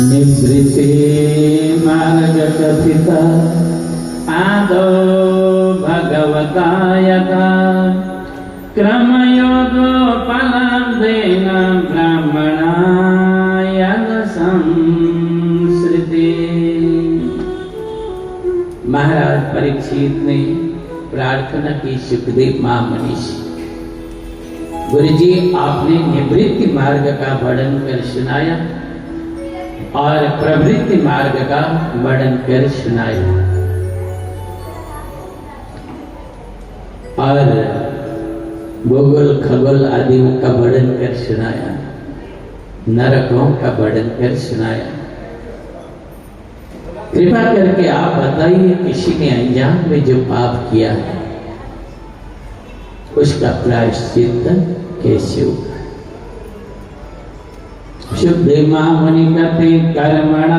निवृत्ते मार्गकथिता आदौ भगवता यथा क्रमयोगोपलब्धेन ब्राह्मणाय संसृते। महाराज परीक्षित ने प्रार्थना की, सुखदेव महामुनि से, गुरुजी आपने निवृत्ति मार्ग का वर्णन कर सुनाया और प्रवृत्ति मार्ग का वर्णन कर सुनाया और भूगोल खगोल आदियों का वर्णन कर सुनाया, नरकों का वर्णन कर सुनाया। कृपा करके आप बताइए, किसी ने अनजान में जो पाप किया है उसका प्रायश्चित्त कैसे होगा? सुखदेव महामुनि कहते, कर्मणा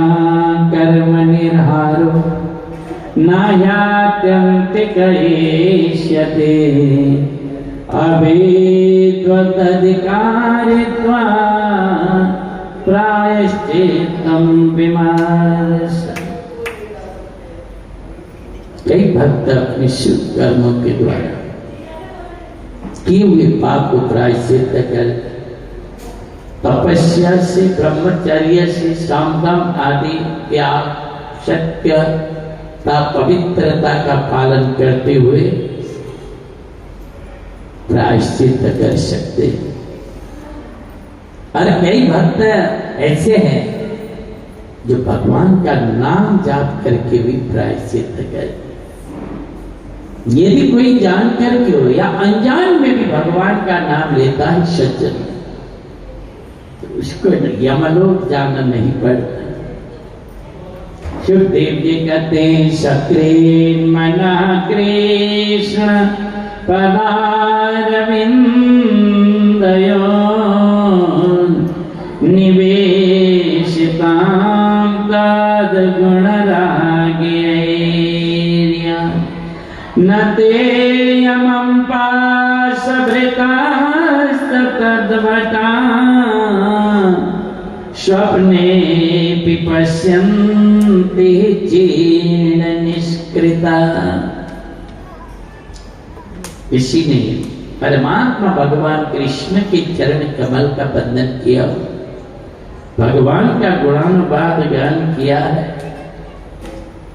कर्म निर्हारो नाह्यात्यन्तिक एष्यते अभेद्वदधिकारित्वा प्रायश्चित्तं विमर्श। कई भक्त अपने शुभ कर्मों के द्वारा किए हुए पाप को प्रायश्चित्त कर तपस्या से, ब्रह्मचर्य से, सामदान आदि त्याग, सत्यता, पवित्रता का पालन करते हुए प्रायश्चित्त कर सकते हैं। और कई भक्त ऐसे हैं जो भगवान का नाम जाप करके भी प्रायश्चित्त करते। यदि कोई जानकर के हो या अनजान में भी भगवान का नाम लेता है सज्जन, तो उसको यमलोक जाना नहीं पड़ता। सुखदेव जी कहते हैं, सक्रीन मना कृष्ण पदारविंदयो निवेशितां तद गुणरागेर्या न ते यमं पाशभृतास्तद्वटा स्वप्ने पश्यन्ति जीर्ण निष्कृता। किसी ने परमात्मा भगवान कृष्ण के चरण कमल का बंधन किया, भगवान का गुणानुवाद गान किया है,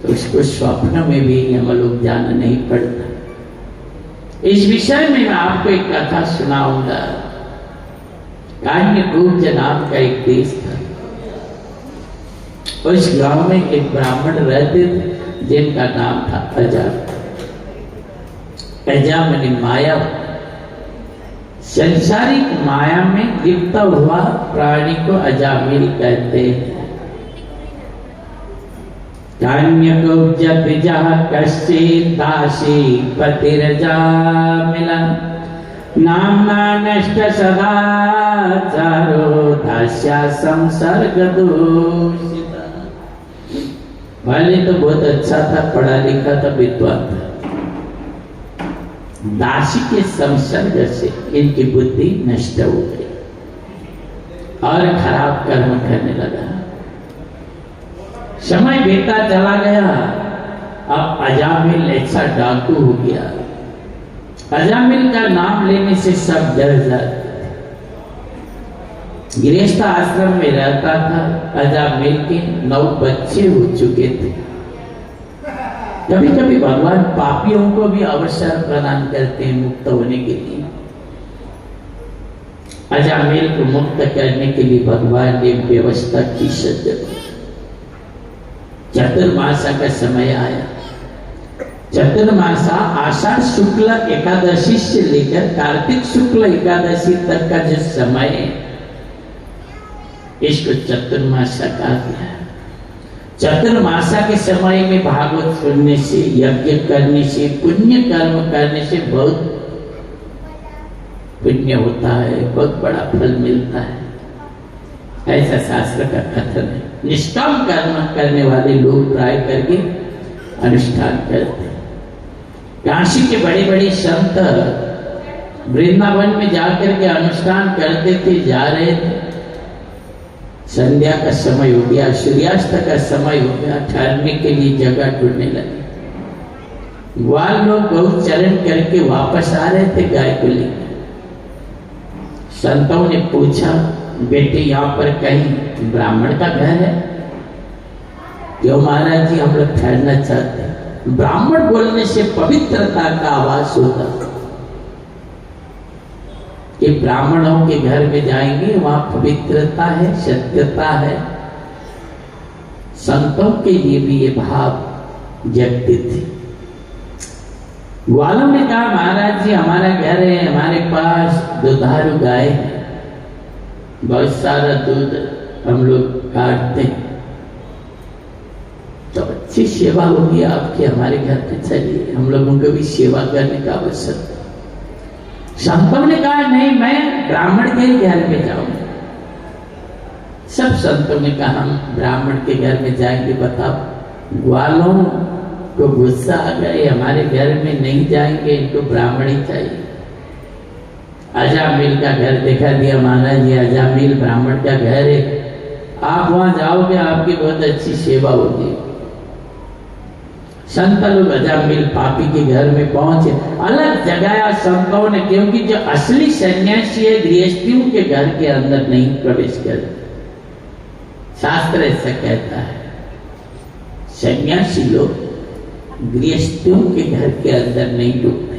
तो उसको स्वप्न में भी यमलोक जाना नहीं पड़ता। इस विषय में मैं आपको एक कथा सुनाऊंगा। कान्यकूब्ज नाम का एक देश था। उस गांव में एक ब्राह्मण रहते थे जिनका नाम था अजा। अजा माने माया, संसारिक माया में लिप्त हुआ प्राणी को अजामिल कहते हैं। कान्यकूब्ज द्विजः कश्चित् दासी पतिरजामिला नाम्ना नष्ट सदाचारो दास्या संसर्ग दूषिता। पहले तो बहुत अच्छा था, पढ़ा लिखा था, विद्वान था। दासी के संसर्ग से इनकी बुद्धि नष्ट हो गई और खराब कर्म करने लगा। समय बीता चला गया। अब अजामिल ऐसा डाकू हो गया। अजामिल का नाम लेने से सब डर जाते। गृहस्थ आश्रम में रहता था। अजामिल के 9 बच्चे हो चुके थे। कभी कभी भगवान पापियों को भी अवसर प्रदान करते हैं मुक्त होने के लिए। अजामिल को मुक्त करने के लिए भगवान ने व्यवस्था की। चतुर्मासा का समय आया। चतुर्मासा आषाढ़ शुक्ल एकादशी से लेकर कार्तिक शुक्ल एकादशी तक का जो समय है, इसको चतुर्मासा कहा गया है। चतुर्मासा के समय में भागवत सुनने से, यज्ञ करने से, पुण्य कर्म करने से बहुत पुण्य होता है, बहुत बड़ा फल मिलता है, ऐसा शास्त्र का कथन है। निष्काम कर्म करने वाले लोग प्राय करके अनुष्ठान करते हैं। काशी के बड़े बड़े संत वृंदावन में जाकर के अनुष्ठान करते थे, जा रहे थे। संध्या का समय हो गया, सूर्यास्त का समय हो गया, ठहरने के लिए जगह ढूंढने लगे। ग्वाल लोग गौ चरण करके वापस आ रहे थे गाय को लेकर। संतों ने पूछा, बेटे यहाँ पर कहीं ब्राह्मण का घर है? क्यों महाराज जी, हम लोग ठहरना चाहते हैं। ब्राह्मण बोलने से पवित्रता का आवाज होता कि ब्राह्मणों के घर में जाएंगे, वहां पवित्रता है, सत्यता है। संतों के लिए भी ये भाव जगते थे। ग्वालों ने कहा, महाराज जी हमारा घर है, हमारे पास दुधारू गाय है, बहुत सारा दूध हम लोग काटते हैं, तो अच्छी सेवा होगी आपकी, हमारे घर पे चलिए, हम लोगों को भी सेवा करने का अवसर। संतों ने कहा, नहीं, मैं ब्राह्मण के घर में जाऊंगा। सब संतों ने कहा, हम ब्राह्मण के घर में जाएंगे। बताओ, ग्वालों को गुस्सा आ गए, हमारे घर में नहीं जाएंगे, इनको ब्राह्मण ही चाहिए। अजामिल का घर दिखा दिया, महाराज जी अजामिल ब्राह्मण का घर है, आप वहां जाओगे, आपकी बहुत अच्छी सेवा होगी। संत लोग अजामिल पापी के घर में पहुंचे। अलग जगाया संतों ने, क्योंकि जो असली सन्यासी है गृहस्थियों के घर के अंदर नहीं प्रवेश करते। शास्त्र ऐसा कहता है, सन्यासी लोग गृहस्थियों के घर के अंदर नहीं डूबते।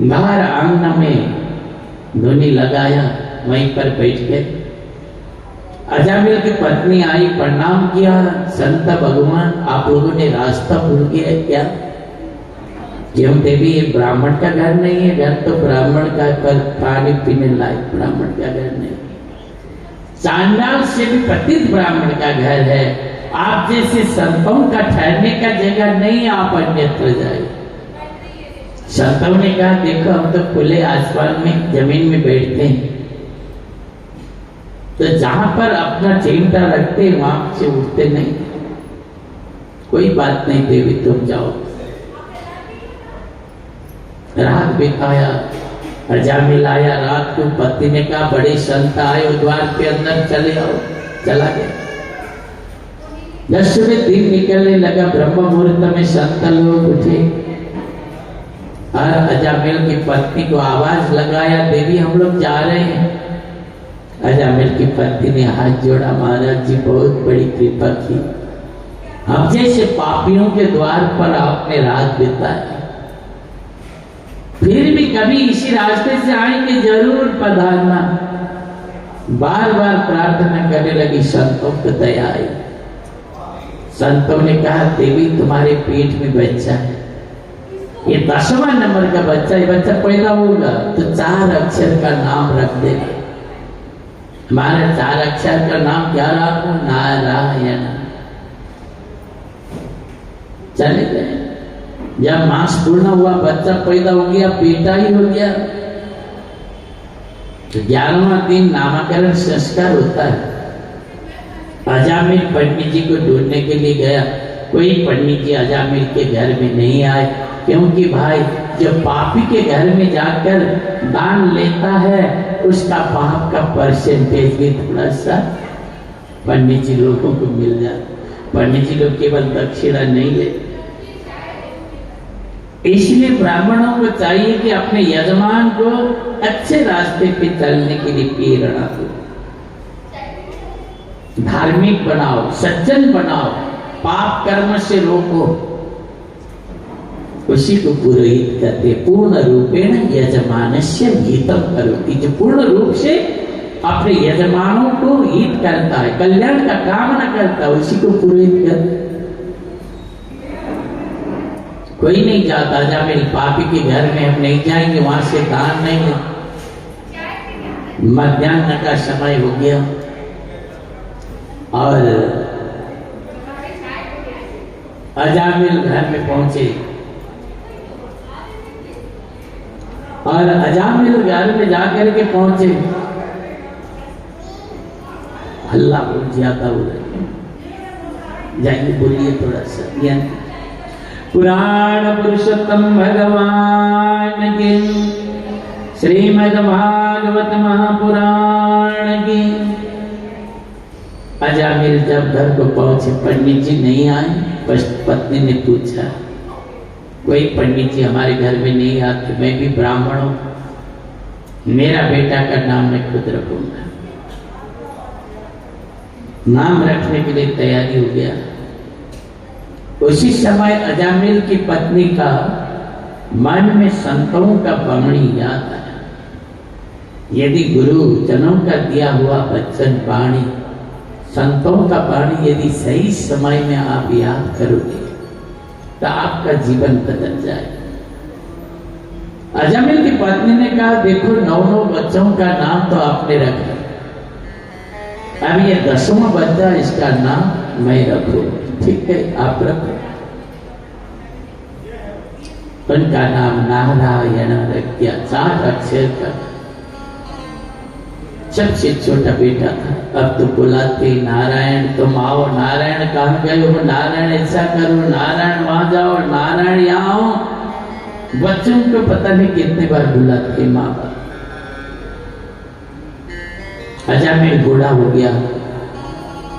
बाहर आंगन में धुनी लगाया, वहीं पर बैठ गए। अजामिल की पत्नी आई, प्रणाम किया, संत भगवान आप लोगों ने रास्ता भूल गया क्या? क्यों देवी, ये ब्राह्मण का घर नहीं है, घर तो ब्राह्मण का, पर पानी पीने लायक ब्राह्मण का घर नहीं। चांडाल से भी पतित ब्राह्मण का घर है, आप जैसे संतों का ठहरने का जगह नहीं, आप अन्यत्र जाए। संतों ने कहा, देखो हम तो खुले आसमान में जमीन में बैठते हैं, तो जहां पर अपना चिमटा रखते वहां से उठते नहीं। कोई बात नहीं देवी, तुम जाओ। रात बिताया, अजामिल आया रात को। पति ने कहा, बड़े संत आए, द्वार पे अंदर चले आओ। चला गया। 10वें दिन निकलने लगा, ब्रह्म मुहूर्त में संत लोग उठे और अजामिल की पत्नी को आवाज लगाया, देवी हम लोग जा रहे हैं। अजामिल की पत्नी ने हाथ जोड़ा, महाराज जी बहुत बड़ी कृपा की, हम जैसे पापियों के द्वार पर आपने रात बिताई, फिर भी कभी इसी रास्ते से आएंगे जरूर पधारना। बार बार प्रार्थना करने लगी, संतों को दया आई। संतों ने कहा, देवी तुम्हारे पेट में बच्चा है, ये 10वां नंबर का बच्चा, ये बच्चा पैदा होगा तो 4 अक्षर का नाम रख देगा। हमारा 4 अक्षर का नाम क्या रखो? नारायण। चले गए। जब मास पूर्ण हुआ, बच्चा पैदा हो गया, बेटा ही हो गया, तो 11वां दिन नामकरण संस्कार होता है। अजामिल पंडित जी को ढूंढने के लिए गया, कोई पंडित जी अजामिल के घर में नहीं आए, क्योंकि भाई जो पापी के घर में जाकर दान लेता है उसका पाप का परसेंटेज भी थोड़ा सा पंडित जी लोगों को मिल जाता। पंडित जी लोग केवल दक्षिणा नहीं लेते। इसलिए ब्राह्मणों को चाहिए कि अपने यजमान को अच्छे रास्ते पे चलने के लिए प्रेरणा दो, धार्मिक बनाओ, सज्जन बनाओ, पाप कर्म से रोको। उसी को पुरोहित कहते, पूर्ण रूपेण यजमानस्य हितम करोति, जो पूर्ण रूप से अपने यजमानों को हित करता है, कल्याण का कामना करता है, उसी को पुरोहित कहते। कोई नहीं जाता, जा मेरे पापी के घर में हम नहीं जाएंगे, वहां से दान नहीं है। मध्याह्न का समय हो गया और अजामिल घर में पहुंचे और अजामिल घर में जाकर के पहुंचे, हल्ला बहुत ज्यादा हो रहा है। जाइए बोलिए थोड़ा सा। पुराण पुरुषोत्तम भगवान की, श्रीमद् भागवत महापुराण की, अजामिल जब घर को पहुंचे, पंडित जी नहीं आए। पत्नी ने पूछा, कोई पंडित जी हमारे घर में नहीं आते, मैं भी ब्राह्मण हूं, मेरा बेटा का नाम मैं खुद रखूंगा। नाम रखने के लिए तैयारी हो गया। उसी समय अजामिल की पत्नी का मन में संतों का वाणी याद आया। यदि गुरुजनों का दिया हुआ वचन वाणी, संतों का वाणी यदि सही समय में आप याद करोगे तो आपका जीवन बदल जाएगा। अजामिल की पत्नी ने कहा, देखो 9 बच्चों का नाम तो आपने रखा, अब ये 10वां बच्चा, इसका नाम मैं रखूं। ठीक है, आप रखो। उनका नाम नारायण रख दिया, 4 अक्षर का। सबसे छोटा बेटा था। अब तो बुलाते नारायण, तुम आओ। नारायण कहाँ गए हो? नारायण ऐसा करो, नारायण वहां जाओ, नारायण यहाँ आओ। बच्चों को पता नहीं कितने बार बुलाते माँ बाप। अजामिल बूढ़ा हो गया,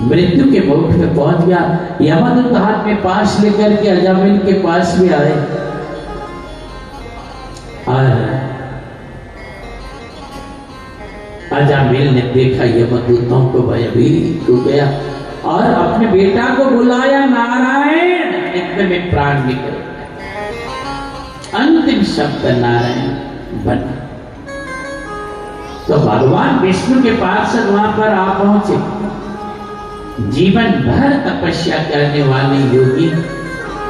मृत्यु के मुख में पहुंच गया। यमदूत हाथ में पाश लेकर के अजामिल के पास में आए और अजामिल ने देखा यमदूतों को, भयभीत हो गया और अपने बेटा को बुलाया, नारायण। एकदम में प्राण निकल गया, अंतिम शब्द नारायण बना। तो भगवान विष्णु के पास वहां पर आ पहुंचे। जीवन भर तपस्या करने वाले योगी,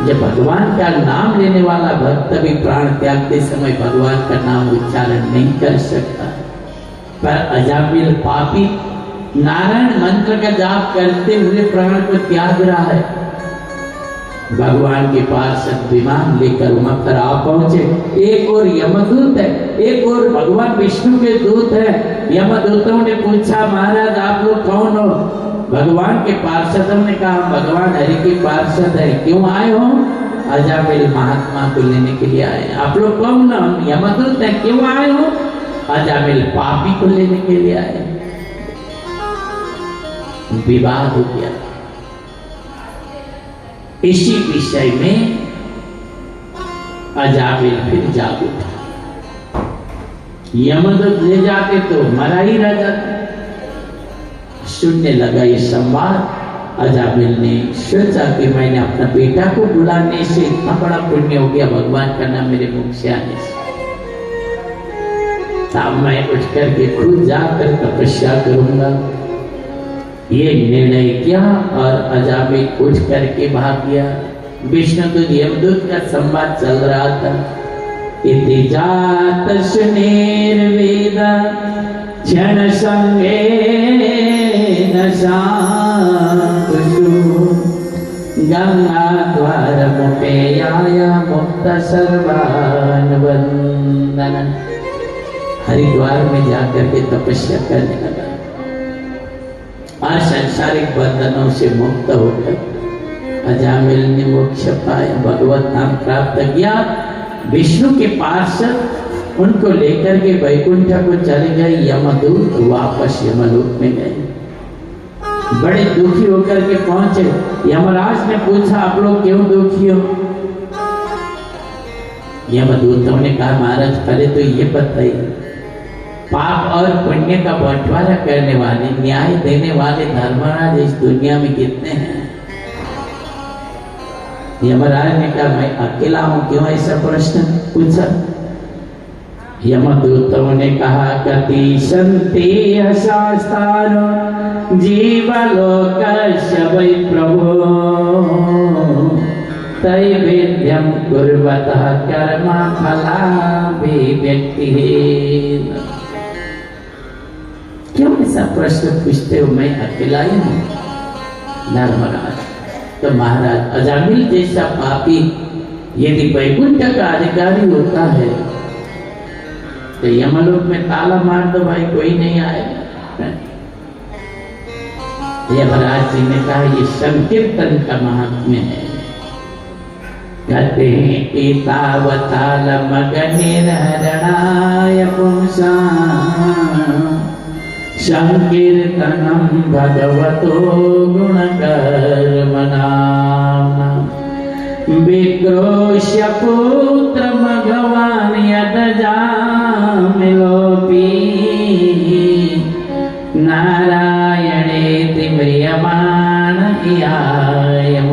जब भगवान का नाम लेने वाला भक्त भी प्राण त्यागते समय भगवान का नाम उच्चारण नहीं कर सकता, पर अजामिल पापी नारायण मंत्र का जाप करते हुए प्राण को त्याग रहा है। भगवान के पास विमान लेकर वहां पर आ पहुंचे। एक और यमदूत है, एक और भगवान विष्णु के दूत है। यमदूतों ने पूछा, महाराज आप लोग कौन हो? भगवान के पार्षदों ने कहा, भगवान हरि के पार्षद है। क्यों आए हो? अजामिल महात्मा को लेने के लिए आए। आप लोग कौन हो? यमदूत है। क्यों आए हो? अजामिल पापी को लेने के लिए आए। विवाद हो गया। इसी विषय में अजामिल फिर जाग उठा। यमदूत ले जाते तो मरा ही रह जाता। सुनने लगा ये संवाद। अजामिल ने सोचा कि मैंने अपना बेटा को बुलाने से इतना बड़ा पुण्य हो गया, भगवान का नाम मेरे मुख से आने से। तब मैं उठ करके खुद जाकर तपस्या करूंगा, ये निर्णय किया और अजामिल उठ करके भाग गया। विष्णु तो यमदूत का संवाद चल रहा था। इति जात सुनिर्वेद क्षण संगेन शांतु गंगा द्वार मुपेयाय मुक्त सर्वान वंदन। हरिद्वार में जाकर के तपस्या करने लगा और सांसारिक बंधनों से मुक्त होकर अजामिल ने मोक्ष पाया, भगवत नाम प्राप्त किया। विष्णु के पास उनको लेकर के वैकुंठ को चले गए। यमदूत वापस यमलोक में गए, बड़े दुखी होकर के पहुंचे। यमराज ने पूछा, आप लोग क्यों दुखी हो? यमदूतों ने कहा, महाराज पहले तो ये बताइए, पाप और पुण्य का बंटवारा करने वाले, न्याय देने वाले धर्मराज इस दुनिया में कितने हैं? यमराज ने कहा, मैं अकेला हूं। क्यों ऐसा प्रश्न पूछा? यमदूतों ने कहा, कति संति शास्त्रानो जीवलोकस्य वै प्रभो तैवेद्यं कुर्वतः कर्म फलाभिव्यक्तिः। क्यों ऐसा प्रश्न पूछते हो? मैं अकेला ही हूं धर्मराज। तो महाराज, अजामिल जैसा पापी यदि वैकुंठ का अधिकारी होता है तो यमलोक में ताला मार दो भाई, कोई नहीं आएगा। यमराज जी ने कहा, ये संकीर्तन का महात्म्य है। कहते हैं, एतावताल मगनिर्हरणाय पुंसा संकीर्तनम भगवतो गुणकर्मणाम् विक्रोश्य पुत्र भगवान यदजामिलोपि नारायणेति म्रियमाण इयायमोक्ति।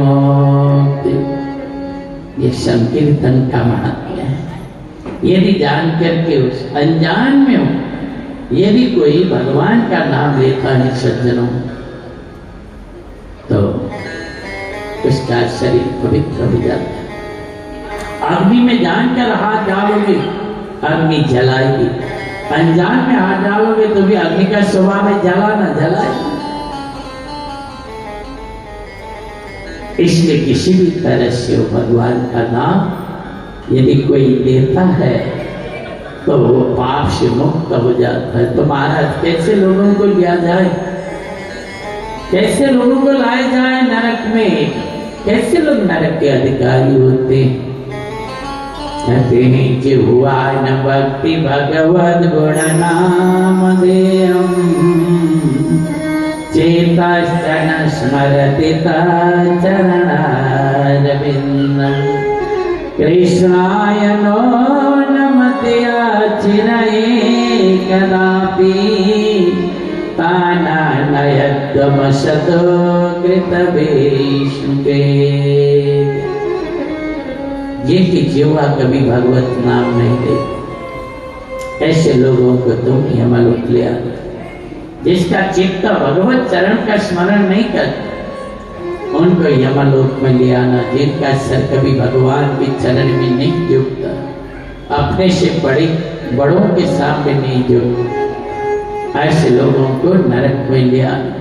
ये संकीर्तन का महात्म्य है। यदि जानकर के उस अनजान में हो, यदि कोई भगवान का नाम लेता है सज्जनों, तो उसका शरीर पवित्र हो जाता है। अग्नि में जानकर हाथ डालोगे, अग्नि जलाएगी। अनजान में हाथ डालोगे तो भी अग्नि का स्वभाव है जलाना, जलाएगी। इसलिए किसी भी तरह से भगवान का नाम यदि कोई लेता है तो वो पाप से मुक्त हो जाता है। तो महाराज कैसे लोगों को लिया जाए, कैसे लोगों को लाया जाए नरक में, कैसे लोग नरक के अधिकारी होते हैं? कहते हैं कि हुआ न भक्ति भगवद गुण नाम देयम चेतन स्मरति चरणारविंदम कृष्णाय नो नमते चिरये कदापि ताना नयत्वमसतो कृतवेशुके। ये कि जीवा कभी भगवत नाम नहीं ले, ऐसे लोगों को तुम यमलोक ले आना। जिसका चित्त भगवत चरण का स्मरण नहीं करता उनको यमलोक में ले आना। जिनका सर कभी भगवान के चरण में नहीं झुकता, अपने से बड़ों के सामने नहीं झुकता, ऐसे लोगों को नरक में ले आना।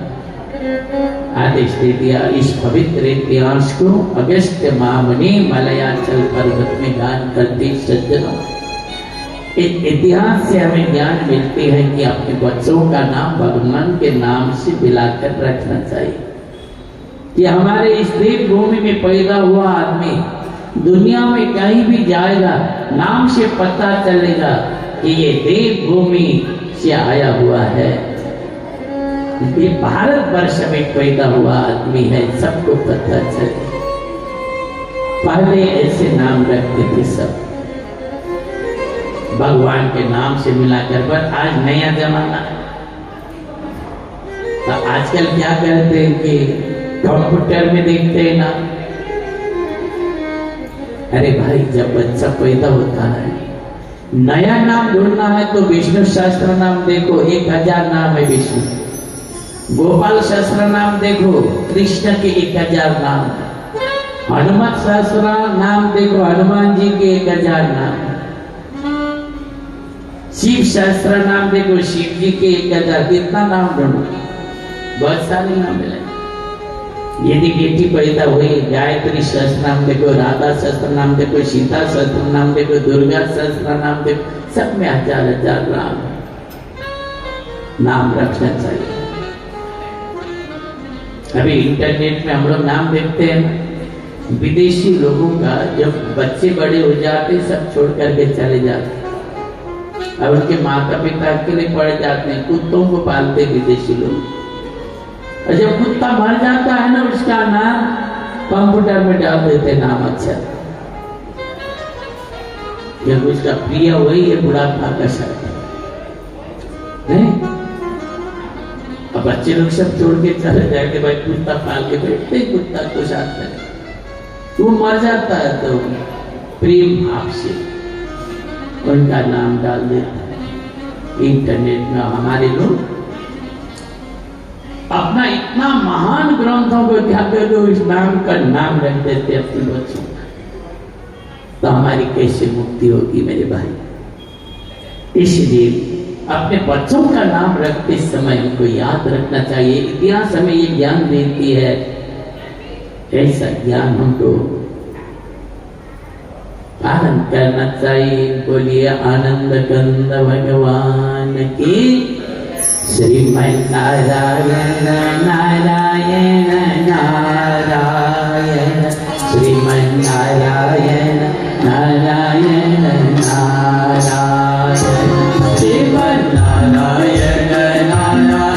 आदेश दे दिया। इस पवित्र इतिहास को अगस्त्य महामुनि मलयाचल पर्वत में गान करते सज्जनों, इस इतिहास से हमें ज्ञान मिलती है कि अपने बच्चों का नाम भगवान के नाम से मिलाकर रखना चाहिए। कि हमारे इस देव भूमि में पैदा हुआ आदमी दुनिया में कहीं भी जाएगा, नाम से पता चलेगा कि ये देव भूमि से आया हुआ है, ये भारत वर्ष में पैदा हुआ आदमी है, सबको पता चले। पहले ऐसे नाम रखते थे सब भगवान के नाम से मिलाकर, पर आज नया जमाना है। तो आजकल क्या करते हैं कि कंप्यूटर में देखते हैं ना, अरे भाई जब बच्चा पैदा होता है नया नाम ढूंढना है तो विष्णु सहस्त्र नाम देखो, 1000 नाम है विष्णु। गोपाल सहस्त्र नाम देखो, कृष्ण के 1000 नाम। हनुमत सहस्त्र नाम देखो, हनुमान जी के 1000 नाम। शिव सहस्त्र नाम देखो, शिव जी के 1000। कितना नाम ढूंढो, बहुत सारे नाम मिले। यदि बेटी पैदा हुई, गायत्री सहस्त्र नाम देखो, राधा सहस्त्र नाम देखो, सीता सहस्त्र नाम देखो, दुर्गा सहस्त्र नाम देखो, सब में 1000 नाम रखना चाहिए। अभी इंटरनेट में हम लोग नाम देखते हैं विदेशी लोगों का, जब बच्चे बड़े हो जाते सब छोड़ करके चले जाते और उनके माता पिता अकेले पड़ जाते हैं। कुत्तों को पालते विदेशी लोग, और जब कुत्ता मर जाता है ना उसका नाम कंप्यूटर में डाल देते नाम अच्छा, जब उसका प्रिय वही है बुढ़ापा का शब्द नहीं। अब बच्चे लोग सब छोड़ के चले जाएंगे, भाई कुत्ता पाल के बैठते कुत्ता को साथ में, वो मर जाता है तो प्रेम भाव से उनका नाम डाल देता है। इंटरनेट में हमारे लोग अपना इतना महान ग्रंथों को क्या करो इस नाम का नाम रख देते अपने बच्चों का, तो हमारी कैसे मुक्ति होगी मेरे भाई? इसलिए अपने बच्चों का नाम रखते समय उनको याद रखना चाहिए। इतिहास हमें ये ज्ञान देती है, ऐसा ज्ञान हमको पालन करना चाहिए। बोलिए आनंद कंद भगवान की। श्रीमन नारायण नारायण नारायण, श्रीमन नारायण नारायण नारायण, श्रीमन नारायण नारायण।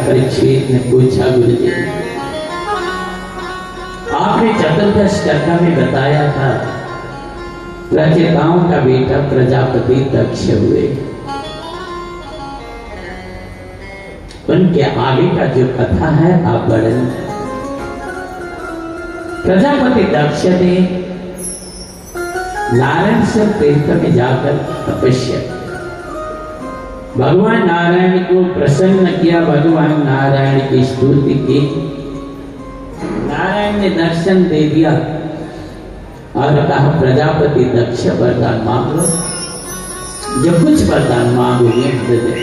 परीक्षित ने पूछा, गुरुजी आपने चतुर्दश कथा में बताया था प्रचेताओं का बेटा प्रजापति दक्ष हुए, उनके आगे का जो कथा है आप वर्णन। प्रजापति दक्ष ने नारायण से तीर्थ में जाकर तपस्या, भगवान नारायण को प्रसन्न किया, भगवान नारायण की स्तुति की। नारायण ने दर्शन दे दिया और कहा प्रजापति दक्ष वरदान मांग लो, जो कुछ वरदान मांगोगे दे दे।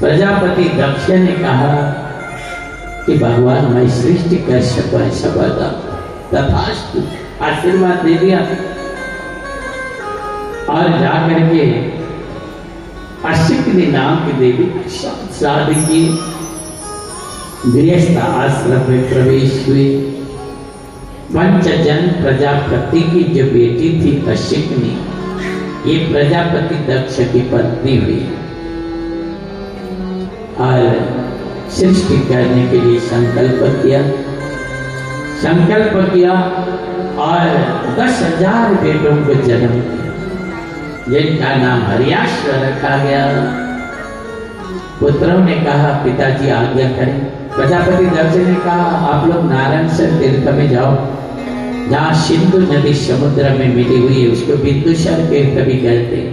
प्रजापति दक्ष ने कहा कि भगवान मैं सृष्टि कर सकूं ऐसा वरदान, तथास्तु आशीर्वाद दे दिया। और जाकर के अशिकनी नाम की देवी साधकी गृहस्थ आश्रम में प्रवेश हुई। पंचजन प्रजापति की जो बेटी थी अशिकनी, ये प्रजापति दक्ष की पत्नी हुई और सृष्टि करने के लिए संकल्प किया और 10,000 बेटों को जन्म दिया, जिनका नाम हरियाश्व रखा गया। पुत्रों ने कहा पिताजी आज्ञा करें। प्रजापति दक्ष ने कहा आप लोग नारायण से तीर्थ में जाओ, जहाँ सिंधु नदी समुद्र में मिली हुई है उसको बिंदुसार तीर्थ भी कहते हैं,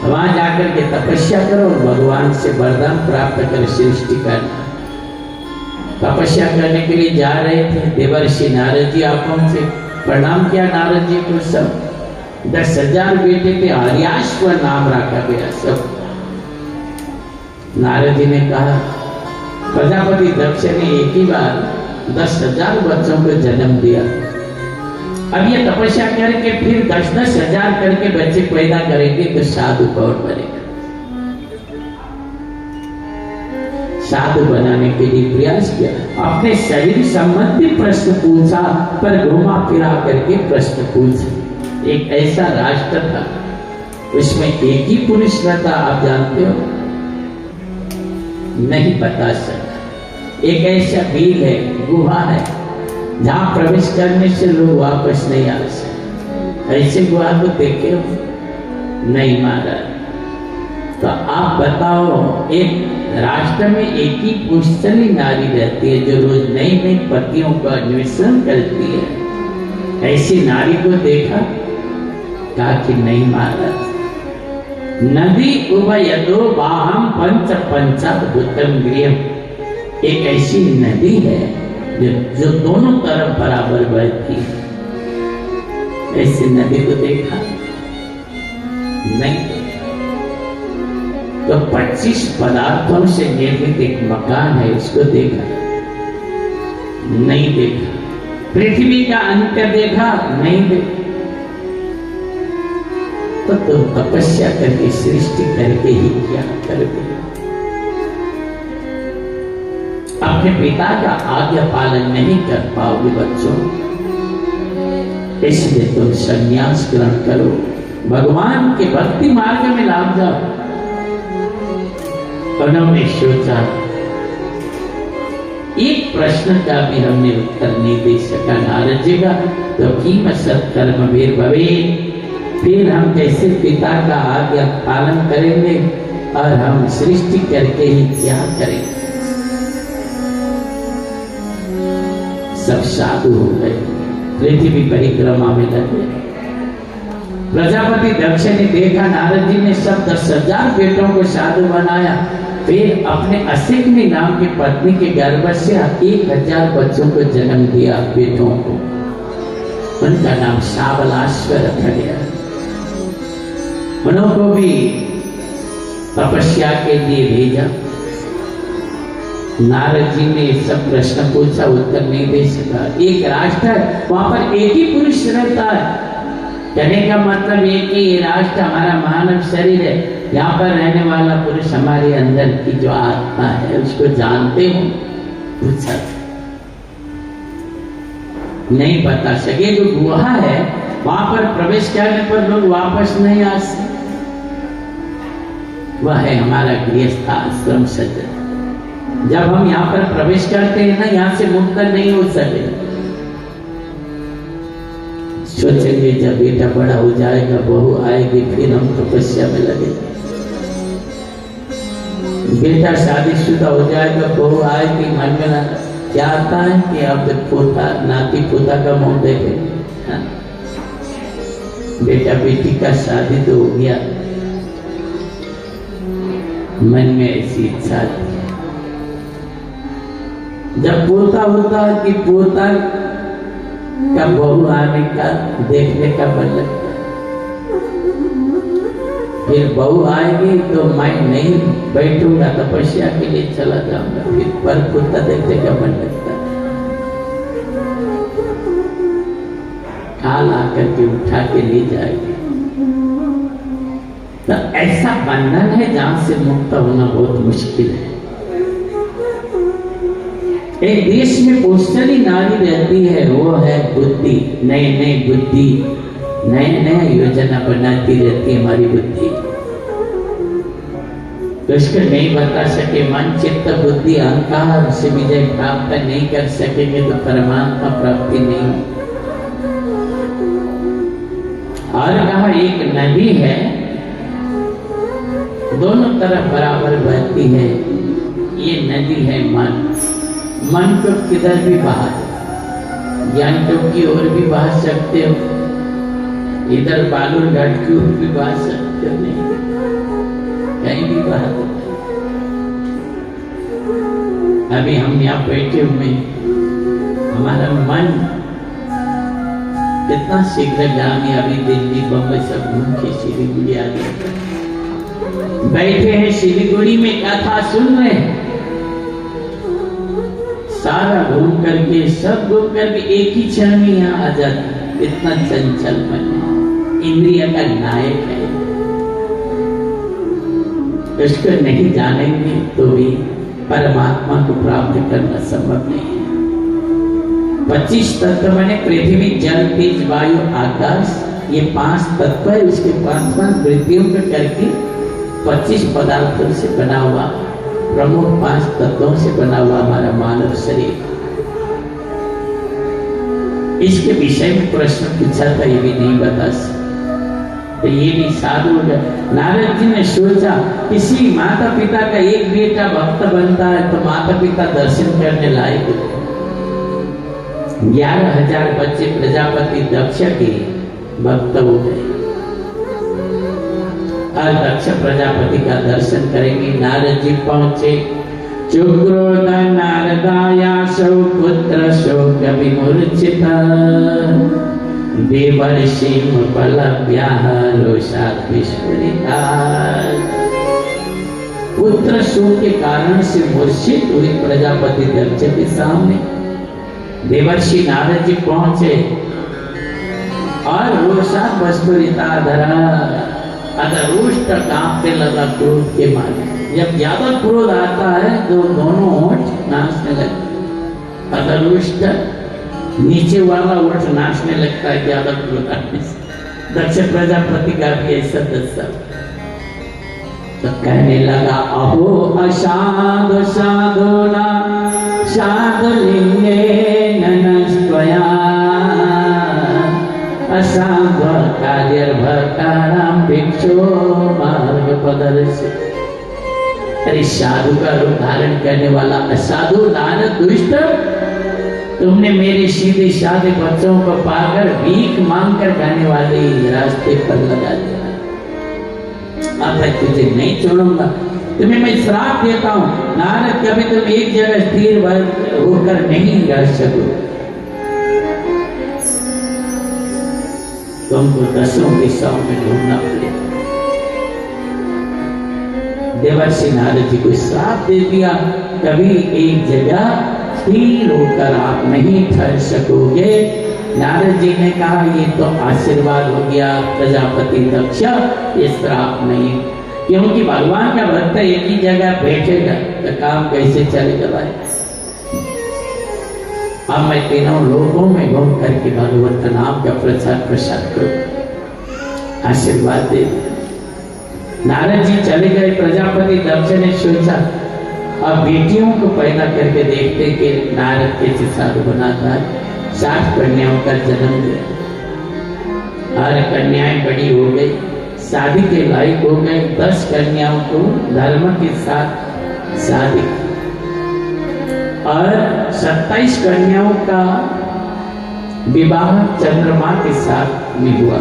वहां जाकर के तपस्या करो और भगवान से वरदान प्राप्त कर सृष्टि करना। तपस्या करने के लिए जा रहे थे देवर्षि नारद जी, आप उनसे प्रणाम किया नारद जी को। सब 10,000 बेटे थे, हरियाश्व नाम रखा गया सब। नारद जी ने कहा प्रजापति दक्ष ने एक ही बार 10,000 बच्चों को जन्म दिया, अब ये तपस्या करके फिर 10,000 करके बच्चे पैदा करेंगे तो साधु कौन बनेगा। साधु बनाने के लिए प्रयास किया, अपने शरीर संबंधी प्रश्न पूछा, पर घुमा फिरा करके प्रश्न पूछा। एक ऐसा राष्ट्र था उसमें एक ही पुरुष रहता, आप जानते हो नहीं बता सकता। एक ऐसा बिल है, गुहा है, जहां प्रवेश करने से लोग वापस नहीं आ सकते। ऐसे गुहा को देखे हो नहीं मारा। तो आप बताओ एक राष्ट्र में एक ही पुष्टली नारी रहती है जो रोज नई नई पतियों का अन्वेषण करती है, ऐसी नारी को देखा, कहा कि नहीं मारा। नदी उभयतो बाहम पंच पंचाभूतम गृहम, एक ऐसी नदी है जो दोनों तरफ बराबर बहती है। ऐसे नदी को देखा नहीं, तो 25 पदार्थों से निर्मित एक मकान है, इसको देखा नहीं देखा। पृथ्वी का अंत्य देखा नहीं देखा। तो तुम तपस्या करके सृष्टि करके ही क्या करोगे? अपने पिता का आज्ञा पालन नहीं कर पाओगे बच्चों, इसलिए तुम संन्यास ग्रहण करो, भगवान के भक्ति मार्ग में लाग जाओ। उन्होंने सोचा, एक प्रश्न का भी हमने उत्तर नहीं दे सका नारद जी का, तो किम सत्कर्म वीर भवे, फिर हम कैसे पिता का आज्ञा पालन करेंगे और हम सृष्टि करके ही क्या करेंगे? सब साधु हो गए, पृथ्वी परिक्रमा में लगे। प्रजापति दक्ष ने देखा नारद जी ने सब 10,000 बेटों को साधु बनाया, फिर अपने असिग्नि नाम की पत्नी के गर्भ से 1,000 बच्चों को जन्म दिया, बेटों को। उनका नाम शाबलाश्व रखा गया। उनको भी तपस्या के लिए भेजा। नारद जी ने सब प्रश्न पूछा, उत्तर नहीं दे सका। एक राष्ट्र है, वहां पर एक ही पुरुष रहता है। कहने का मतलब ये कि ये राष्ट्र हमारा मानव शरीर है, यहाँ पर रहने वाला पुरुष हमारे अंदर की जो आत्मा है उसको जानते हो? पूछा, नहीं बता सके। जो गुहा है वहां पर प्रवेश करने पर लोग वापस नहीं आ सकते, वह है हमारा गृहस्थ आश्रम सज्जन। जब हम यहाँ पर प्रवेश करते हैं ना, यहाँ से मुक्त नहीं हो सके। सोचेंगे जब बेटा बड़ा हो जाएगा, बहू आएगी, फिर हम तपस्या में लगे। बेटा शादीशुदा हो जाएगा, बहू आएगी, मन में क्या आता है कि अब पोता नाती पोता का मुंह देखे। बेटा बेटी का शादी तो हो गया, मन में ऐसी इच्छा थी। जब पोता होता है कि पोता का बहू आने का देखने का मन लगता है। फिर बहू आएगी तो मैं नहीं बैठूंगा, तपस्या के लिए चला जाऊंगा, फिर पर पोता देखने का मन लगता है। काल आकर के उठा के ले जाएगी। तो ऐसा बंधन है जहां से मुक्त होना बहुत मुश्किल है। एक देश में पोस्टली नारी रहती है, वो है बुद्धि। नए नए बुद्धि, नए नए योजना बनाती रहती है हमारी बुद्धि। तो इसको नहीं बता सके, मन चित्त बुद्धि अहंकार से विजय प्राप्त नहीं कर सकेंगे तो परमात्मा प्राप्ति नहीं। और कहा एक नदी है, दोनों तरफ बराबर बहती है, ये नदी है मन। मन को किधर भी बहा, ज्ञानटोक की ओर भी बहा सकते हो, इधर बालूरघाट की ओर भी बहा सकते हो, नहीं कहीं भी बहा सकते। अभी हम यहाँ बैठे हुए, हमारा मन कितना शीघ्र गामी, अभी दिल्ली बम्बई सब घूम के सिलीगुड़ी आ गया। बैठे हैं सिलीगुड़ी में, कथा सुन रहे हैं, सारा घूम करके सब घूम करके एक ही क्षण में यहाँ आ जाता। इतना चंचल मन है, इंद्रिय का नायक है। इसको नहीं जानेंगे तो भी परमात्मा को प्राप्त करना संभव नहीं है। 25 तत्व बने, पृथ्वी जल तेज वायु आकाश, ये 5 तत्व है। उसके 5 वृत्तियों को करके 25 पदार्थों से बना हुआ, प्रमुख 5 तत्वों से बना हुआ हमारा मानव शरीर। इसके विषय में प्रश्न पूछा था, ये भी नहीं बता सकते, तो ये भी साधु हो गया। नारद जी ने सोचा, किसी माता पिता का एक बेटा भक्त बनता है तो माता पिता दर्शन करने लायक होते। 11,000 बच्चे प्रजापति दक्ष के भक्त हो गए। और दक्ष प्रजापति का दर्शन करेंगे। नारद जी पहुंचे। चुक्रोध नारदाया सौ पुत्र शोक विमूर्छित, देवर्षि बलभ्याः रोषात् विस्फुरिताः। पुत्र शोक के कारण से मूर्छित हुई प्रजापति दक्ष के सामने देवर्षि नारद जी पहुंचे और रोषात् विस्फुरिताः अगर रुष्ट कांपने लगा क्रोध के मारे। जब ज्यादा क्रोध आता है तो दोनों ओठ नाचने लगते। अगर रुष्ट नीचे वाला ओठ नाचने लगता है ज्यादा क्रोध आने से। दक्ष प्रजापति का भी ऐसा दशा। तो कहने लगा अहो असाधु साधुना साधुलिंगे ननस्त्वया असाधु कार्यर्भकाणां भिक्षो मार्ग प्रदर्शि। अरे साधु का रूप धारण करने वाला असाधु नारद दुष्ट, तुमने मेरे सीधे साधे बच्चों को पाकर भीख मांग कर खाने वाले रास्ते पर लगा दिया। अब मैं तुझे नहीं छोड़ूंगा, तुम्हें मैं श्राप देता हूँ नारद, कभी तुम एक जगह स्थिर होकर नहीं रह सको। तुमको दसों दिशाओं में ढूंढना पड़ेगा। देवर्षि नारद जी को श्राप दे दिया, कभी एक जगह स्थिर होकर आप नहीं ठहर सकोगे। नारद जी ने कहा ये तो आशीर्वाद हो गया प्रजापति दक्ष, ये श्राप नहीं, क्योंकि भगवान का भक्त एक ही जगह बैठेगा तो काम कैसे चलेगा भाई। अब मैं तीनों लोगों में घूम करके भगवत नाम का प्रचार प्रसार करूं, आशीर्वाद दे। नारद जी चले गए। प्रजापति दक्ष ने सोचा अब बेटियों को पैदा करके देखते कि नारद कैसे साधु बनाता है। 7 कन्याओं का जन्म दिया और कन्याएं बड़ी हो गई, शादी के लायक हो गए। 10 कन्याओं को धर्म के साथ शादी और 27 कन्याओं का विवाह चंद्रमा के साथ में हुआ।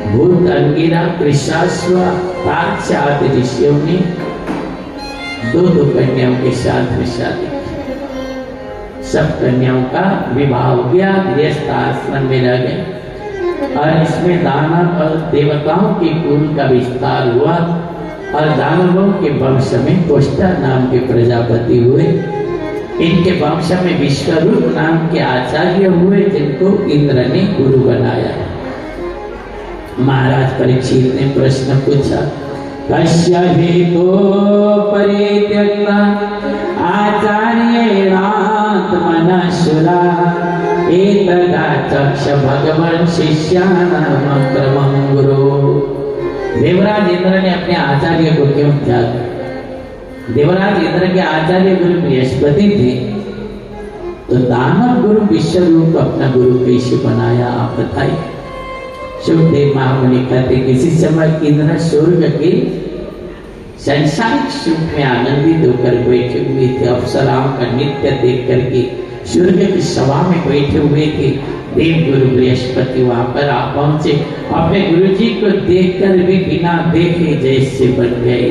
भूत, अंगिरा, कृशाश्व, तार्क्ष आदि ऋषियों ने 2-2 कन्याओं के साथ में शादी की। सब कन्याओं का विवाह हो गया, गृहस्थ आश्रम में रह गए और इसमें दानव और देवताओं के कुल का विस्तार हुआ और दानवों के वंश में त्वष्टा नाम के प्रजापति हुए। इनके वंश में विश्वरूप नाम के आचार्य हुए, जिनको इंद्र ने गुरु बनाया। महाराज परीक्षित ने प्रश्न पूछा, कस्य हेतो परित्यक्ता आचार्येणात्मनः एतदा चक्ष भगवान शिष्यानां क्रमं गुरु। देवराज इंद्र ने अपने आचार्य को क्यों त्यागा? देवराज इंद्र के आचार्य गुरु बृहस्पति थे, तो दानव गुरु विश्वरूप अपना गुरु कैसे बनाया आप बताइए। सुखदेव महामुनि कहते किसी समय इंद्र स्वर्ग के संसारिक सुख में आनंदित होकर बैठे हुए थे। अप्सराओं का नृत्य देख करके स्वर्ग की सभा में बैठे हुए थे। देव गुरु बृहस्पति वहां पर आप पहुंचे, अपने गुरु जी को देखकर भी बिना देखे जैसे बन गए।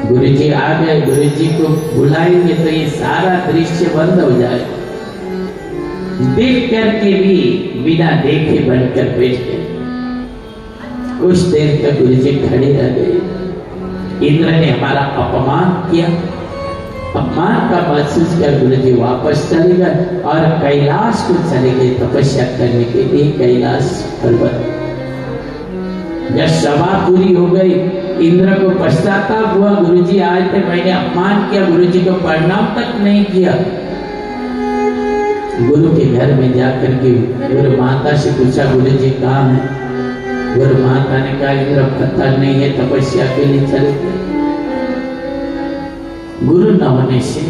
गुरु जी आ गए, गुरु जी को बुलाएंगे तो ये सारा दृश्य बंद हो जाए। देख करके भी बिना देखे बनकर बैठ गए। कुछ देर तक गुरु जी खड़े रह गए। इंद्र ने हमारा अपमान किया, अपमान का महसूस कर गुरु जी वापस चले गए और कैलाश को चले गए तपस्या करने के लिए कैलाश पर्वत। जब सभा पूरी हो गई, इंद्र को पश्चाताप हुआ, गुरु जी आए थे, मैंने अपमान किया, गुरु जी को प्रणाम तक नहीं किया। गुरु के घर में जाकर के गुरु माता से पूछा, गुरु जी कहाँ है? गुरु माता ने कहा इंद्र पता नहीं है, तपस्या के लिए चले गए। गुरु न होने से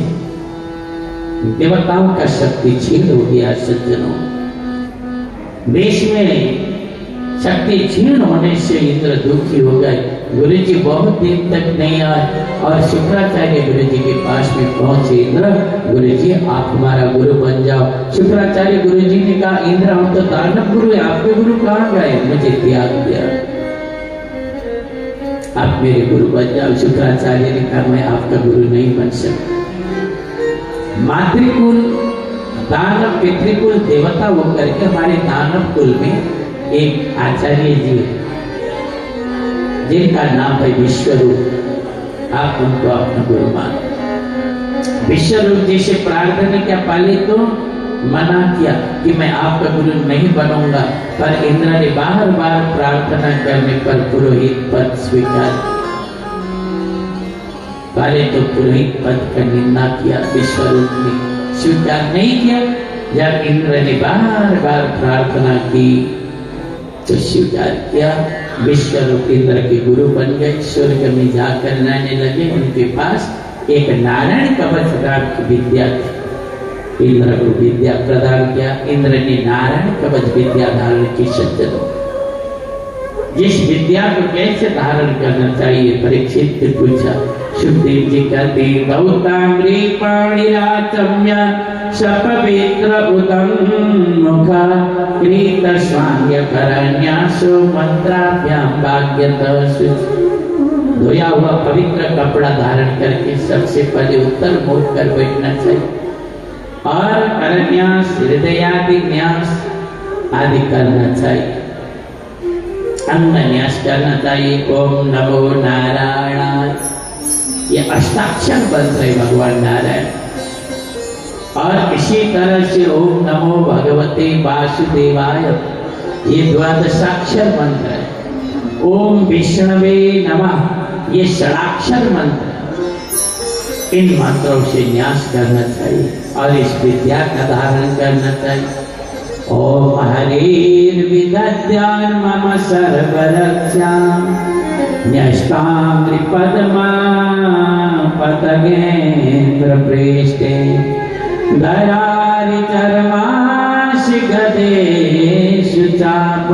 देवताओं का शक्ति छीन हो गया। सज्जनों, देश में शक्ति छीन होने से इंद्र दुखी हो गए। गुरु जी बहुत दिन तक नहीं आए और शुक्राचार्य गुरु जी के पास में पहुंचे। इंद्र, गुरु जी आप हमारा गुरु बन जाओ। शुक्राचार्य गुरु जी ने कहा, इंद्र हम तो दानव गुरु है, आपके गुरु कहाँ गए? मुझे त्याग दिया, आप मेरे गुरु बन जाओ। शुक्राचार्य ने कहा, मैं आपका गुरु नहीं बन सकता। मातृकुल दानव पितृकुल देवता होकर के हमारे दानव कुल में एक आचार्य जी जिनका नाम है विश्वरूप। आप उनको अपना गुरु मान। विश्वरूप जी से प्रार्थना क्या पाली तो मना किया कि मैं आपका गुरु नहीं बनूंगा, पर इंद्र ने बार बार प्रार्थना करने पर पुरोहित पद स्वीकार। पहले तो पुरोहित पद का निंदा किया, विश्वरूप ने स्वीकार नहीं किया। जब इंद्र ने बार बार प्रार्थना की तो स्वीकार किया। विश्वरूप इंद्र के गुरु बन गए। स्वर्ग में जाकर रहने लगे। उनके पास एक नारायण कवच नाम की विद्या थी। इंद्र को विद्या प्रदान किया। इंद्र ने नारायण कवच विद्या धारण की सज्जनों। जिस विद्या को कैसे धारण करना चाहिए परीक्षित ने पूछा। सुखदेव जी कहते गौतांग्री पाणिराचम्य सपवित्र उदं मुखा कृत स्वाम्य करन्यासो मंत्राभ्याम भाग्यत। धोया हुआ पवित्र कपड़ा धारण करके सबसे पहले उत्तर मुख कर बैठना चाहिए और करन्यास हृदयादि न्यास आदि करना चाहिए। अंग न्यास करना चाहिए। ओम नमो नारायणाय, ये अष्टाक्षर मंत्र है भगवान नारायण। और इसी तरह से ओम नमो भगवते वासुदेवाय, ये द्वादशाक्षर मंत्र है। ओम विष्णवे नमः, ये षडाक्षर मंत्र। इन मंत्रों से न्यास करना चाहिए और इस विद्या का धारण करना चाहिए। ओम हरिर्विदद्यान् मम सर्वरक्षाम् न्यस्तां पद्मा पतगेन्द्र प्रेष्ठे दयारि चर्मासि गदेषु चाप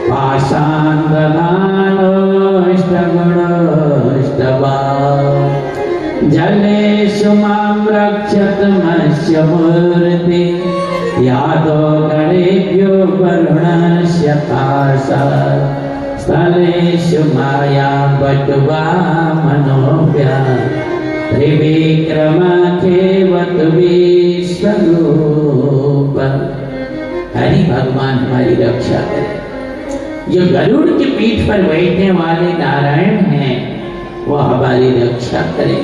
पाषाणदनानोऽष्टगुणोऽष्टवा जलेषु मां रक्षत मत्स्यमूर्ति यादो गणेभ्यो वरुणस्य पाशात् स्थलेषु माया बटुवा मनोव्या त्रिविक्रम खेवत विश्वरूप। हरि भगवान हमारी रक्षा करे। जो गरुड़ की पीठ पर बैठने वाले नारायण हैं वो हमारी रक्षा करे।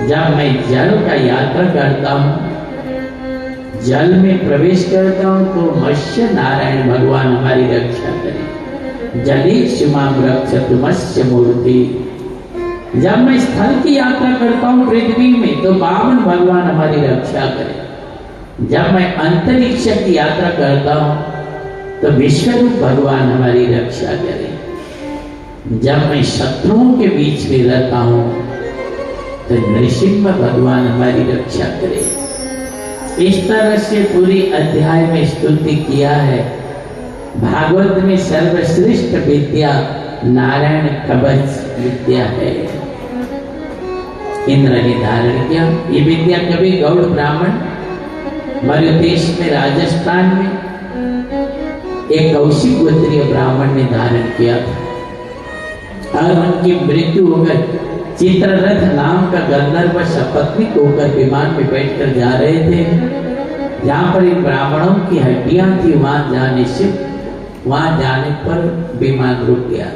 जब मैं जल का यात्रा करता हूँ, जल में प्रवेश करता हूँ तो मत्स्य नारायण भगवान हमारी रक्षा करे। जलेषु मां रक्षतु मत्स्य मूर्ति। जब मैं स्थल की यात्रा करता हूँ पृथ्वी में तो वामन भगवान हमारी रक्षा करे। जब मैं अंतरिक्ष की यात्रा करता हूँ तो विश्वरूप भगवान हमारी रक्षा करे। जब मैं शत्रुओं के बीच में रहता हूँ तो नृसिंह भगवान हमारी रक्षा करे। इस तरह से पूरी अध्याय में स्तुति किया है। भागवत में सर्वश्रेष्ठ विद्या नारायण कवच विद्या है। इंद्र ने धारण किया। ये विद्या कभी गौड़ ब्राह्मण मध्य देश में राजस्थान में एक कौशिक गोत्रीय ब्राह्मण ने धारण किया था और उनकी मृत्यु हो गई। चित्ररथ नाम का गंधर्व सपत्निक होकर विमान में बैठकर जा रहे थे। जहाँ पर इन ब्राह्मणों की हड्डियां थी वहां जाने पर विमान रुक गया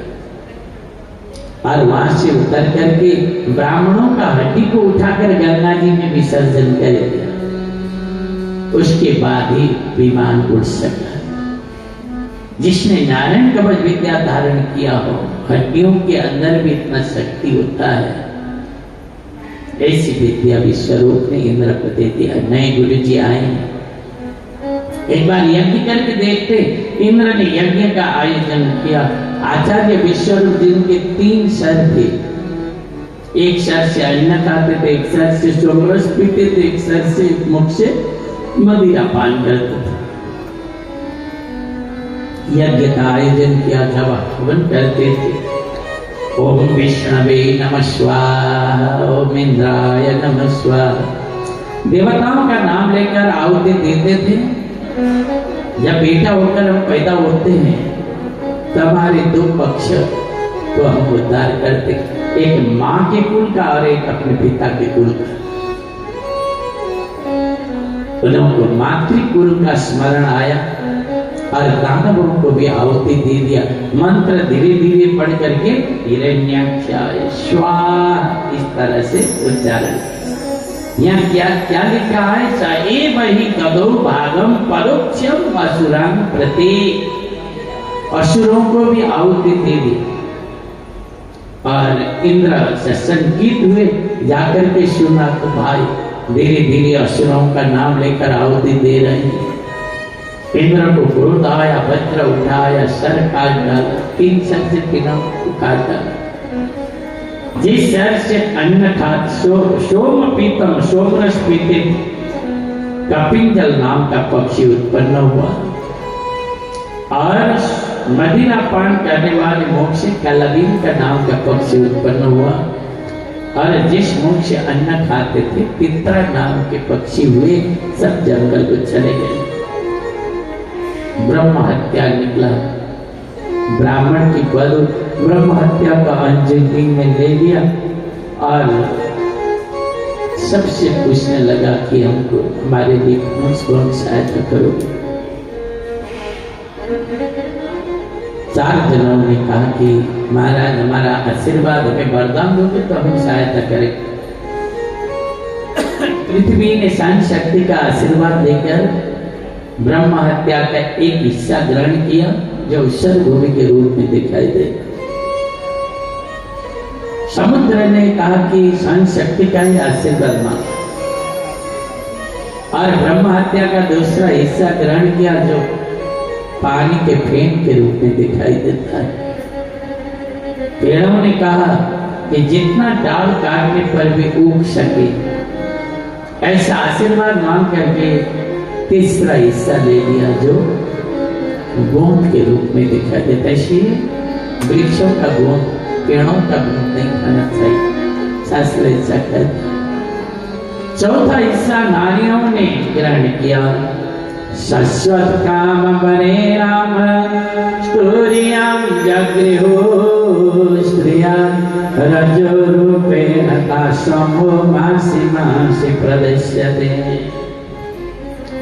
और वहां से उतर करके ब्राह्मणों का हड्डी को उठाकर गंगा जी में विसर्जन कर दिया। उसके बाद ही विमान उड़ सका। जिसने नारायण कवच विद्या धारण किया हो, हड्डियों के अंदर भी इतना शक्ति होता है। ऐसी विद्या विश्वरूप ने इंद्र को दे दिया। नए गुरु जी आए, एक बार यज्ञ करके देखते। इंद्र ने यज्ञ का आयोजन किया। आचार्य विश्वरूप जिनके 3 सर थे, एक सर से अन्न खाते थे, एक सर से सोमरस पीते थे, एक सर से मुख से मदिरा पान करते थे। यज्ञ का आयोजन किया, जब हवन करते थे। ओम विष्णवे नमः स्वाहा, ओम इंद्राय नमः स्वाहा। देवताओं का नाम लेकर आहुति देते थे। जब बेटा होकर हम पैदा होते हैं तब हमारे 2 पक्ष तो हम उद्धार करते, एक माँ के कुल का और एक अपने पिता के कुल का। उनको मातृगुरु का स्मरण आया और दानवों को भी आहुति दे दिया। मंत्र धीरे धीरे पढ़ करके हिरण्याक्षाय स्वाहा इस तरह से उच्चारण। यहाँ क्या क्या लिखा है? सएव हि ददौ भागम परोक्षम असुरान प्रति। असुरों को भी आहुति दे दी और इंद्र संकीत हुए, जाकर के सुना तो भाई धीरे धीरे असुरों का नाम लेकर आहुति दे रहे हैं। इंद्र को क्रोध आया, वज्र उठाया, सर काट डाला, 3 सर से तीनों को काट डाला। जिस सर से अन्न खा सोम पीतम सोमरस पीते कपिंजल नाम का पक्षी उत्पन्न हुआ और मदिरा पान करने वाले मुख से कलबीन का नाम का पक्षी उत्पन्न हुआ और जिस मुख से अन्न खाते थे पित्रा नाम के पक्षी हुए। सब जंगल को चले गए। ब्रह्म हत्या निकला। ब्राह्मण की बल ब्रह्म हत्या का अंजलि में ले लिया और सबसे पूछने लगा कि हमको हमारे लिए कौन सहायता करो। 4 जनों ने कहा कि महाराज हमारा आशीर्वाद हमें वरदान दोगे तो हम सहायता करें। पृथ्वी ने शांत शक्ति का आशीर्वाद लेकर ब्रह्म हत्या का एक हिस्सा ग्रहण किया जो सर्वभूमि के रूप में दिखाई दे। समुद्र ने कहा कि शांत शक्ति का ही आशीर्वाद मांगा और ब्रह्म हत्या का दूसरा हिस्सा ग्रहण किया जो पानी के फेन के रूप में दिखाई देता है। पेड़ों ने कहा कि जितना डाल काटने पर भी उग सके ऐसा आशीर्वाद मांग करके तीसरा हिस्सा ले लिया जो गोंद के रूप में दिखाई देता है। इसलिए वृक्षों का गोंद, पेड़ों का गोंद नहीं खाना चाहिए, शास्त्र ऐसा कहता है। चौथा हिस्सा नारियों ने ग्रहण किया। शाश्वत काम बने राम स्तूर्याम जगृहो स्त्रिया रजो रूपेण तासमो मासी मासी प्रदर्श्यते।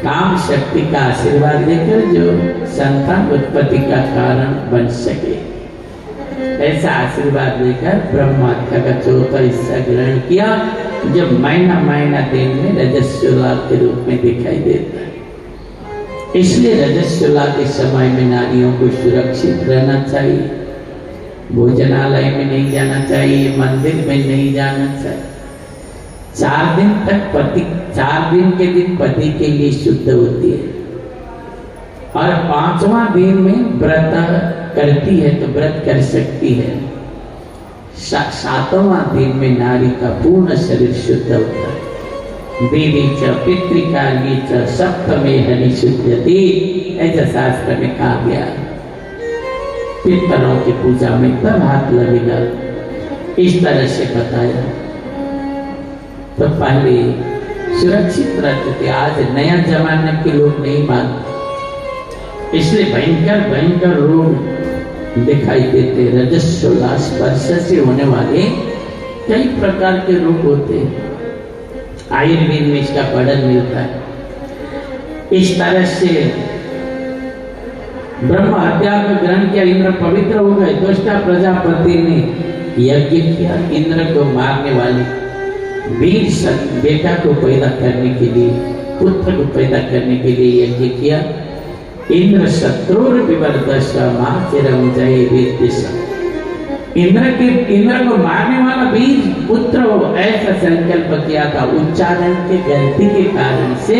काम शक्ति का आशीर्वाद लेकर जो संतान उत्पत्ति का कारण बन सके ऐसा आशीर्वाद लेकर ब्रह्म हत्या का चौथा हिस्सा ग्रहण किया जो महीना दिन में रजस्वला के रूप में दिखाई देता है। इसलिए रजस्वला के समय में नारियों को सुरक्षित रहना चाहिए, भोजनालय में नहीं जाना चाहिए, मंदिर में नहीं जाना चाहिए। 4 दिन तक पति 4 दिन के दिन पति के लिए शुद्ध होती है और 5वां दिन में व्रत करती है तो व्रत कर सकती है। 7वां दिन में नारी का पूर्ण शरीर शुद्ध होता है। देवी च पितृकार्ये च सप्तमे हनि शुद्धति ऐसा शास्त्र में कहा गया। पितरों की पूजा में तब हाथ लगेगा, इस तरह से बताया। तो पहले सुरक्षित रहते थे, आज नया जमाने के लोग नहीं मानते, इसलिए भयंकर भयंकर रोग दिखाई देते। रजस्वला स्पर्श से होने वाले कई प्रकार के रोग होते हैं। आयुर्वेद में इसका वर्णन मिलता है। इस तरह से ब्रह्म हत्या को ग्रहण किया, इंद्र पवित्र हो गए। दुष्टा प्रजापति ने यज्ञ किया, इंद्र को मारने वाले वीर बेटा को पैदा करने के लिए, पुत्र को पैदा करने के लिए यज्ञ किया। इंद्र शत्रुर विवर्धस्व माचिरम जय वेद्यस। इंद्र को मारने वाला वीर पुत्र हो ऐसा संकल्प किया था। उच्चारण के गलती के कारण से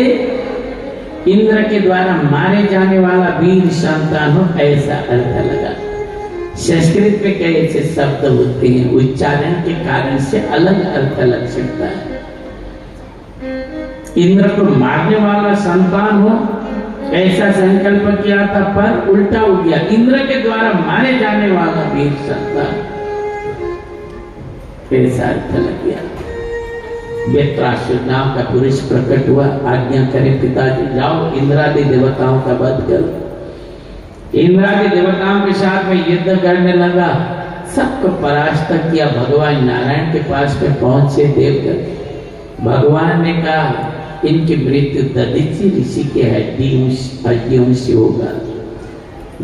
इंद्र के द्वारा मारे जाने वाला वीर संतान हो ऐसा अर्थ लगा। संस्कृत में कई ऐसे शब्द होते हैं, उच्चारण के कारण से अलग अर्थ लग सकता है। इंद्र को मारने वाला संतान हो ऐसा संकल्प किया था, पर उल्टा हो गया। इंद्र के द्वारा मारे जाने वाला वीर संतान ऐसा अर्थ लग गया। वेत्रासुर नाम का पुरुष प्रकट हुआ, आज्ञा करे पिताजी जाओ इंद्रादि देवताओं का वध करो। इंद्रादि देवताओं के साथ में युद्ध करने लगा, सबको परास्त किया। भगवान नारायण के पास में पहुंचे देवगण। भगवान ने कहा इनकी मृत्यु दधीचि ऋषि के हड्डियों से होगा।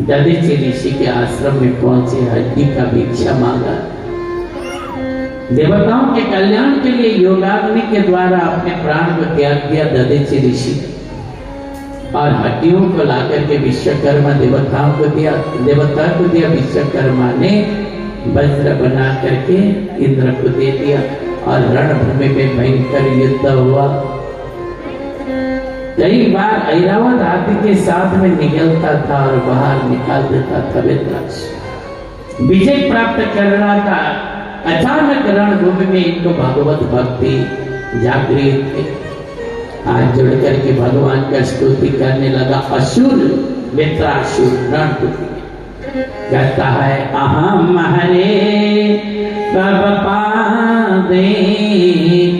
दधीचि ऋषि के आश्रम में पहुंचे, हड्डी का भिक्षा मांगा। देवताओं के कल्याण के लिए योगाग्नि के द्वारा अपने प्राण को त्याग दिया दधीचि ऋषि, और हड्डियों को लाकर के विश्वकर्मा देवता को दिया। विश्वकर्मा ने वज्र बना करके इंद्र को दे दिया, और रणभूमि में भयंकर युद्ध हुआ। कई बार ऐरावत हाथी के साथ में निकलता था और बाहर निकाल देता था वेदव्यास। विजय प्राप्त करना था। अचानक रणभूमि में इनको भगवत भक्ति जागृत थी। हाथ जोड़ करके भगवान का स्तुति करने लगा। असुर वृत्रासुर रणभूमि कहता है, अहम हरे तव पादे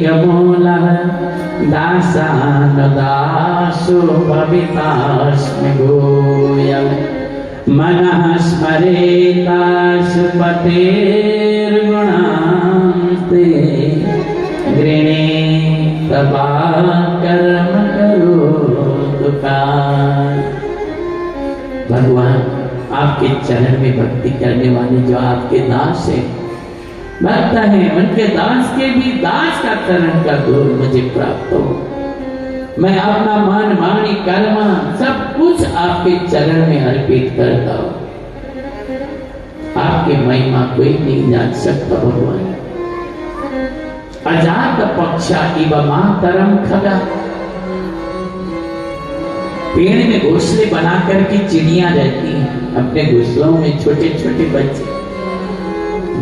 कमूला दासान दासो भवितास्मि गोयम मनः स्मरेतासु पतेर्गुणांस्ते गृणे तवा कर्म करो कार। भगवान आपके चरण में भक्ति करने वाले जो आपके दास है, भक्त है, उनके दास के भी दास का चरण का धूल मुझे प्राप्त हो। मैं अपना मन वाणी कर्म सब कुछ आपके चरण में अर्पित करता हूं। आपकी महिमा कोई नहीं जान सकता भगवान। अजात पक्षा इव मातरम खगा। पेड़ में घोंसले बनाकर के चिड़िया रहती हैं, अपने घोंसलों में छोटे छोटे बच्चे।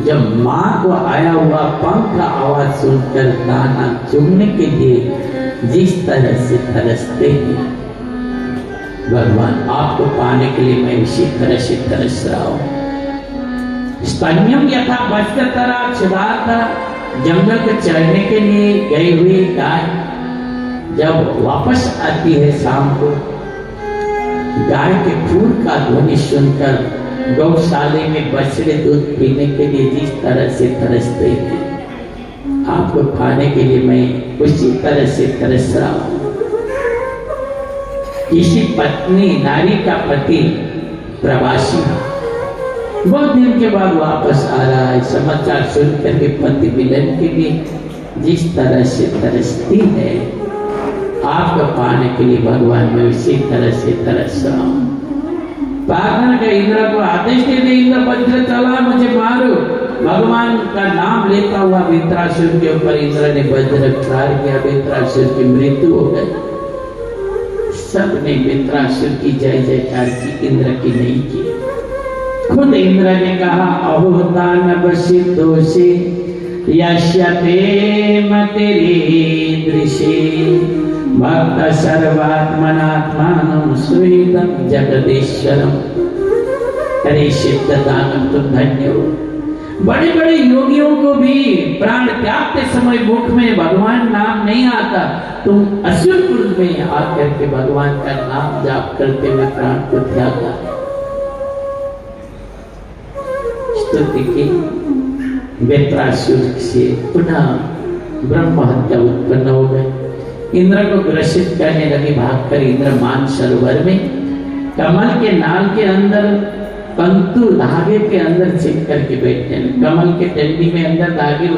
जब माँ को आया हुआ पंख का आवाज सुनकर दाना चुगने के लिए जिस तरह से तरसते हैं, भगवान आपको पाने के लिए मैं इसी तरह से तरस रहा हूं। स्तन्यम यथा बचतरा क्षुधार्ता। जंगल को चढ़ने के लिए गई हुई गाय जब वापस आती है शाम को, गाय के खून का ध्वनि सुनकर गौशाले में बछड़े दूध पीने के लिए जिस तरह से तरसते हैं, आपको खाने के लिए मैं उसी तरह से तरस रहा हूं। किसी पत्नी नारी का पति प्रवासी बहुत दिन के बाद वापस आ रहा है, समाचार सुनकर के पति मिलन के लिए जिस तरह से तरसती है, आपको पाने के लिए भगवान मैं उसी तरह से तरस रहा हूं। पागल का इंद्र को आदेश दे दे, इंद्र वज्र चला मुझे मारो। भगवान का नाम लेता हुआ वृत्रासुर के ऊपर इंद्र ने वज्र प्रहार किया। वृत्रासुर की मृत्यु हो गई। सबने वृत्रासुर की जय जयकार की, इंद्र की नहीं की। खुद इंद्र ने कहा, अहो दानव सिद्धोषे यश्यते मतिरीदृशे भक्त सर्वात्मनात्मानं सुहृदं जगदीश्वरम। अरे सिद्ध दानव तुम धन्य हो। बड़े बड़े योगियों को भी प्राण त्यागते समय मुख में भगवान नाम नहीं आता, तुम असुर कुल में आकर के भगवान का नाम जाप करते हुए प्राण को त्यागा। स्तुति की। वृत्रासुर से पुनः ब्रह्म हत्या उत्पन्न हो गई। इंद्र को ग्रसित करने लगे। भागकर इंद्र मान सरोवर में कमल के नाल के अंदर तंतु धागे के अंदर छिप करके बैठते हैं। कमल के डंडी में अंदर धागे,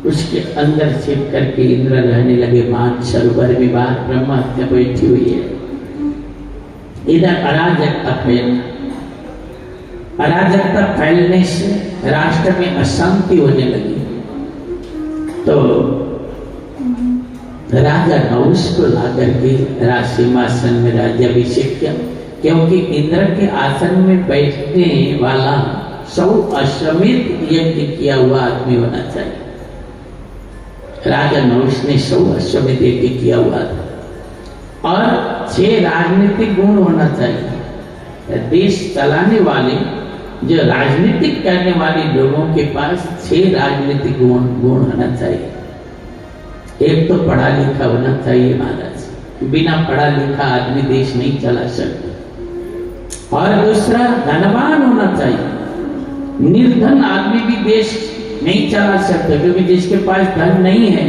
उसके अंदर छिप करके इंद्र रहने लगे। मान सरोवर में बाहर ब्रह्म हत्या बैठी हुई है। इधर अराजकता फैलना, अराजकता फैलने से राष्ट्र में अशांति होने लगी। तो राजा नहुष को लाकर के राजसिंहासन में राज्याभिषेक किया, क्योंकि इंद्र के आसन में बैठने वाला 100 अश्वमेध यज्ञ किया हुआ आदमी होना चाहिए। राजा नहुष ने 100 अश्वमेध यज्ञ किया हुआ था और 6 राजनीतिक गुण होना चाहिए। देश चलाने वाले, जो राजनीतिक करने वाले लोगों के पास 6 राजनीतिक गुण होना चाहिए। एक तो पढ़ा लिखा होना चाहिए महाराज, बिना पढ़ा लिखा आदमी देश नहीं चला सकता। और दूसरा धनवान होना चाहिए। निर्धन आदमी भी देश नहीं चला सकता, क्योंकि जिसके पास धन नहीं है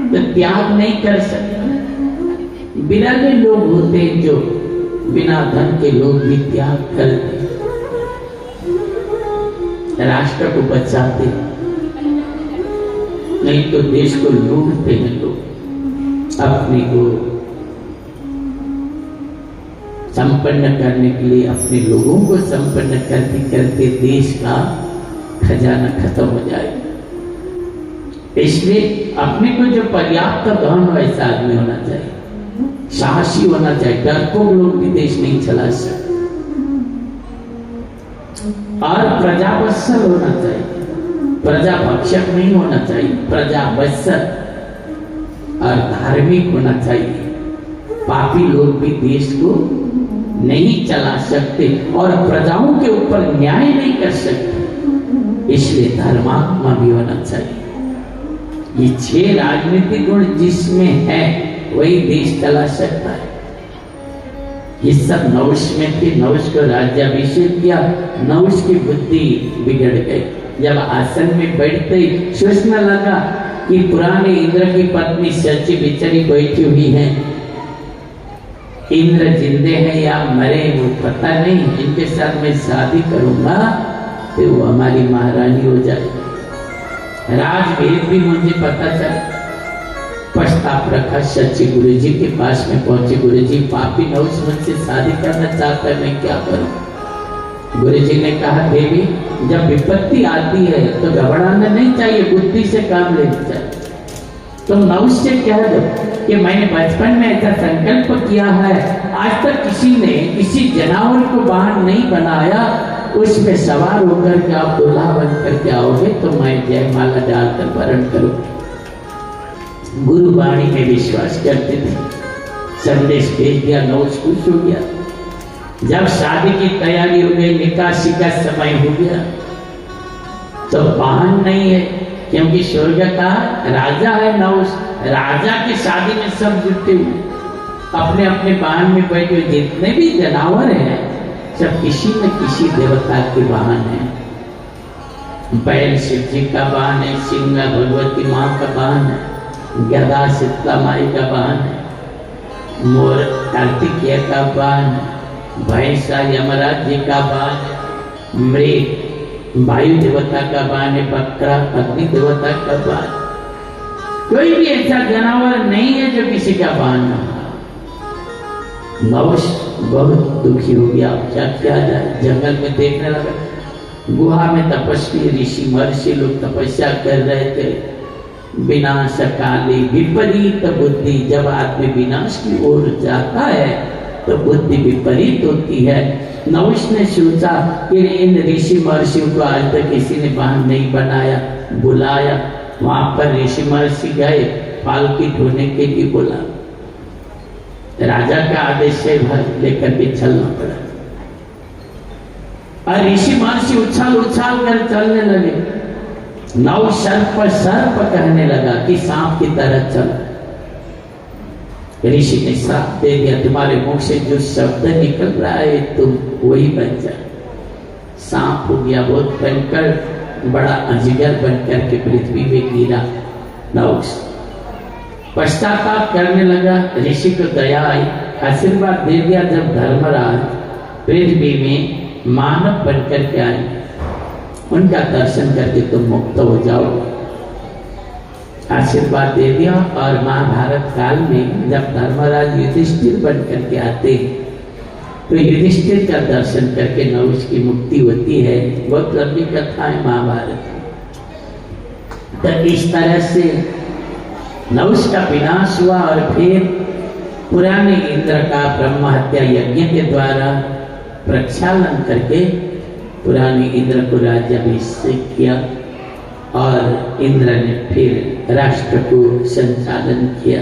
तो त्याग नहीं कर सकता। बिरले लोग होते हैं जो बिना धन के लोग भी त्याग करते, राष्ट्र को बचाते, नहीं तो देश को लूटते हैं लोग। अपने को संपन्न करने के लिए अपने लोगों को संपन्न करते करते देश का खजाना खत्म हो जाएगा। इसलिए अपने को जो पर्याप्त धन हो ऐसा आदमी होना चाहिए, साहसी होना चाहिए। डरपोक लोग भी देश नहीं चला सकते। और प्रजावत्सल होना चाहिए, प्रजा भक्षक नहीं होना चाहिए, प्रजावत्सल और धार्मिक होना चाहिए। पापी लोग भी देश को नहीं चला सकते और प्रजाओं के ऊपर न्याय नहीं कर सकते, इसलिए धर्मात्मा भी होना चाहिए। ये 6 राजनीतिक गुण जिसमें है वही देश चला सकता है। ये सब नहुष में थे। नहुष को राज्याभिषेक किया, नहुष की बुद्धि बिगड़ गई। जब आसन में बैठते ही सोचने लगा कि पुराने इंद्र की पत्नी सची बिचरी बैठी हुई है, इंद्र जिंदे हैं या मरे वो पता नहीं, इनके साथ मैं शादी करूंगा तो वो हमारी महारानी हो जाएगी। राजभेद भी मुझे पता चला। पश्चाताप रखा, सच्ची गुरुजी के पास में पहुंचे। गुरुजी, पापी नहुष मुझसे शादी करना चाहता है, मैं क्या करूं? गुरुजी ने कहा, देवी जब विपत्ति आती है तो घबराना नहीं चाहिए, बुद्धि से काम लेना चाहिए। तुम नहुष से कह दो कि मैंने बचपन में ऐसा संकल्प किया है, आज तक किसी ने किसी जानवर को वाहन नहीं बनाया, उसमें सवार होकर के आप दूल्हा बन करके आओगे तो मैं जयमाला डालकर वरण करूंगी। गुरु वाणी में विश्वास करते थे। संदेश भेज दिया, नहुष खुश हो गया। जब शादी की तैयारी हो गई, निकासी का समय हो गया, तो वाहन नहीं है क्योंकि स्वर्ग का राजा है नहुष। राजा की शादी में सब जुटे हुए, अपने अपने वाहन में बैठे हुए। जितने भी जानवर हैं सब किसी न किसी देवता के वाहन है। बैल शिव जी का वाहन है, सिंह भगवती माँ का वाहन है, गदा शीतला माई का वाहन है, मोर कार्तिकेय का वाहन है, भैंसा यमराज जी का वाहन है, मृग वायु देवता का वाहन है, बकरा अग्नि देवता का वाहन। कोई भी ऐसा जानवर नहीं है जो किसी का वाहन ना हो। नहुष बहुत दुखी हो गया। क्या किया जाए? जंगल में देखने लगा, गुहा में तपस्वी ऋषि महर्षि लोग तपस्या कर रहे थे। विनाश काली विपरीत बुद्धि, जब आदमी विनाश की ओर जाता है तो बुद्धि विपरीत होती है। नहुष ने सोचा कि इन ऋषि महर्षियों को आज तक किसी ने वाहन नहीं बनाया, बुलाया। वहां पर ऋषि महर्षि गए, पालकी ढोने के लिए बोला। राजा का आदेश से लेकर के चलना पड़ा और ऋषि महर्षि उछाल उछाल कर चलने लगे। नहुष सर्प कहने लगा कि सांप की तरह चल। ऋषि ने श्राप दे दिया, तुम्हारे मुख से जो शब्द निकल रहा है तुम वही बन जा। सांप हो गया बहुत भयंकर, बड़ा अजगर बनकर के पृथ्वी में गिरा। नहुष पश्चाताप करने लगा। ऋषि को दया आई, आशीर्वाद दे दिया, जब धर्मराज पृथ्वी में मानव बनकर के आए उनका दर्शन करके तुम मुक्त हो जाओ। आशीर्वाद दे दिया। और महाभारत काल में जब धर्मराज युधिष्ठिर बनकर के आते तो युधिष्ठिर का दर्शन करके नहुष की मुक्ति होती है। बहुत लंबी कथा है महाभारत। तो इस तरह से नहुष का विनाश हुआ और फिर पुराने इंद्र का ब्रह्म हत्या यज्ञ के द्वारा प्रक्षालन करके पुराने इंद्र को राज्याभिषेक किया और इंद्र ने फिर राष्ट्र को संचालन किया।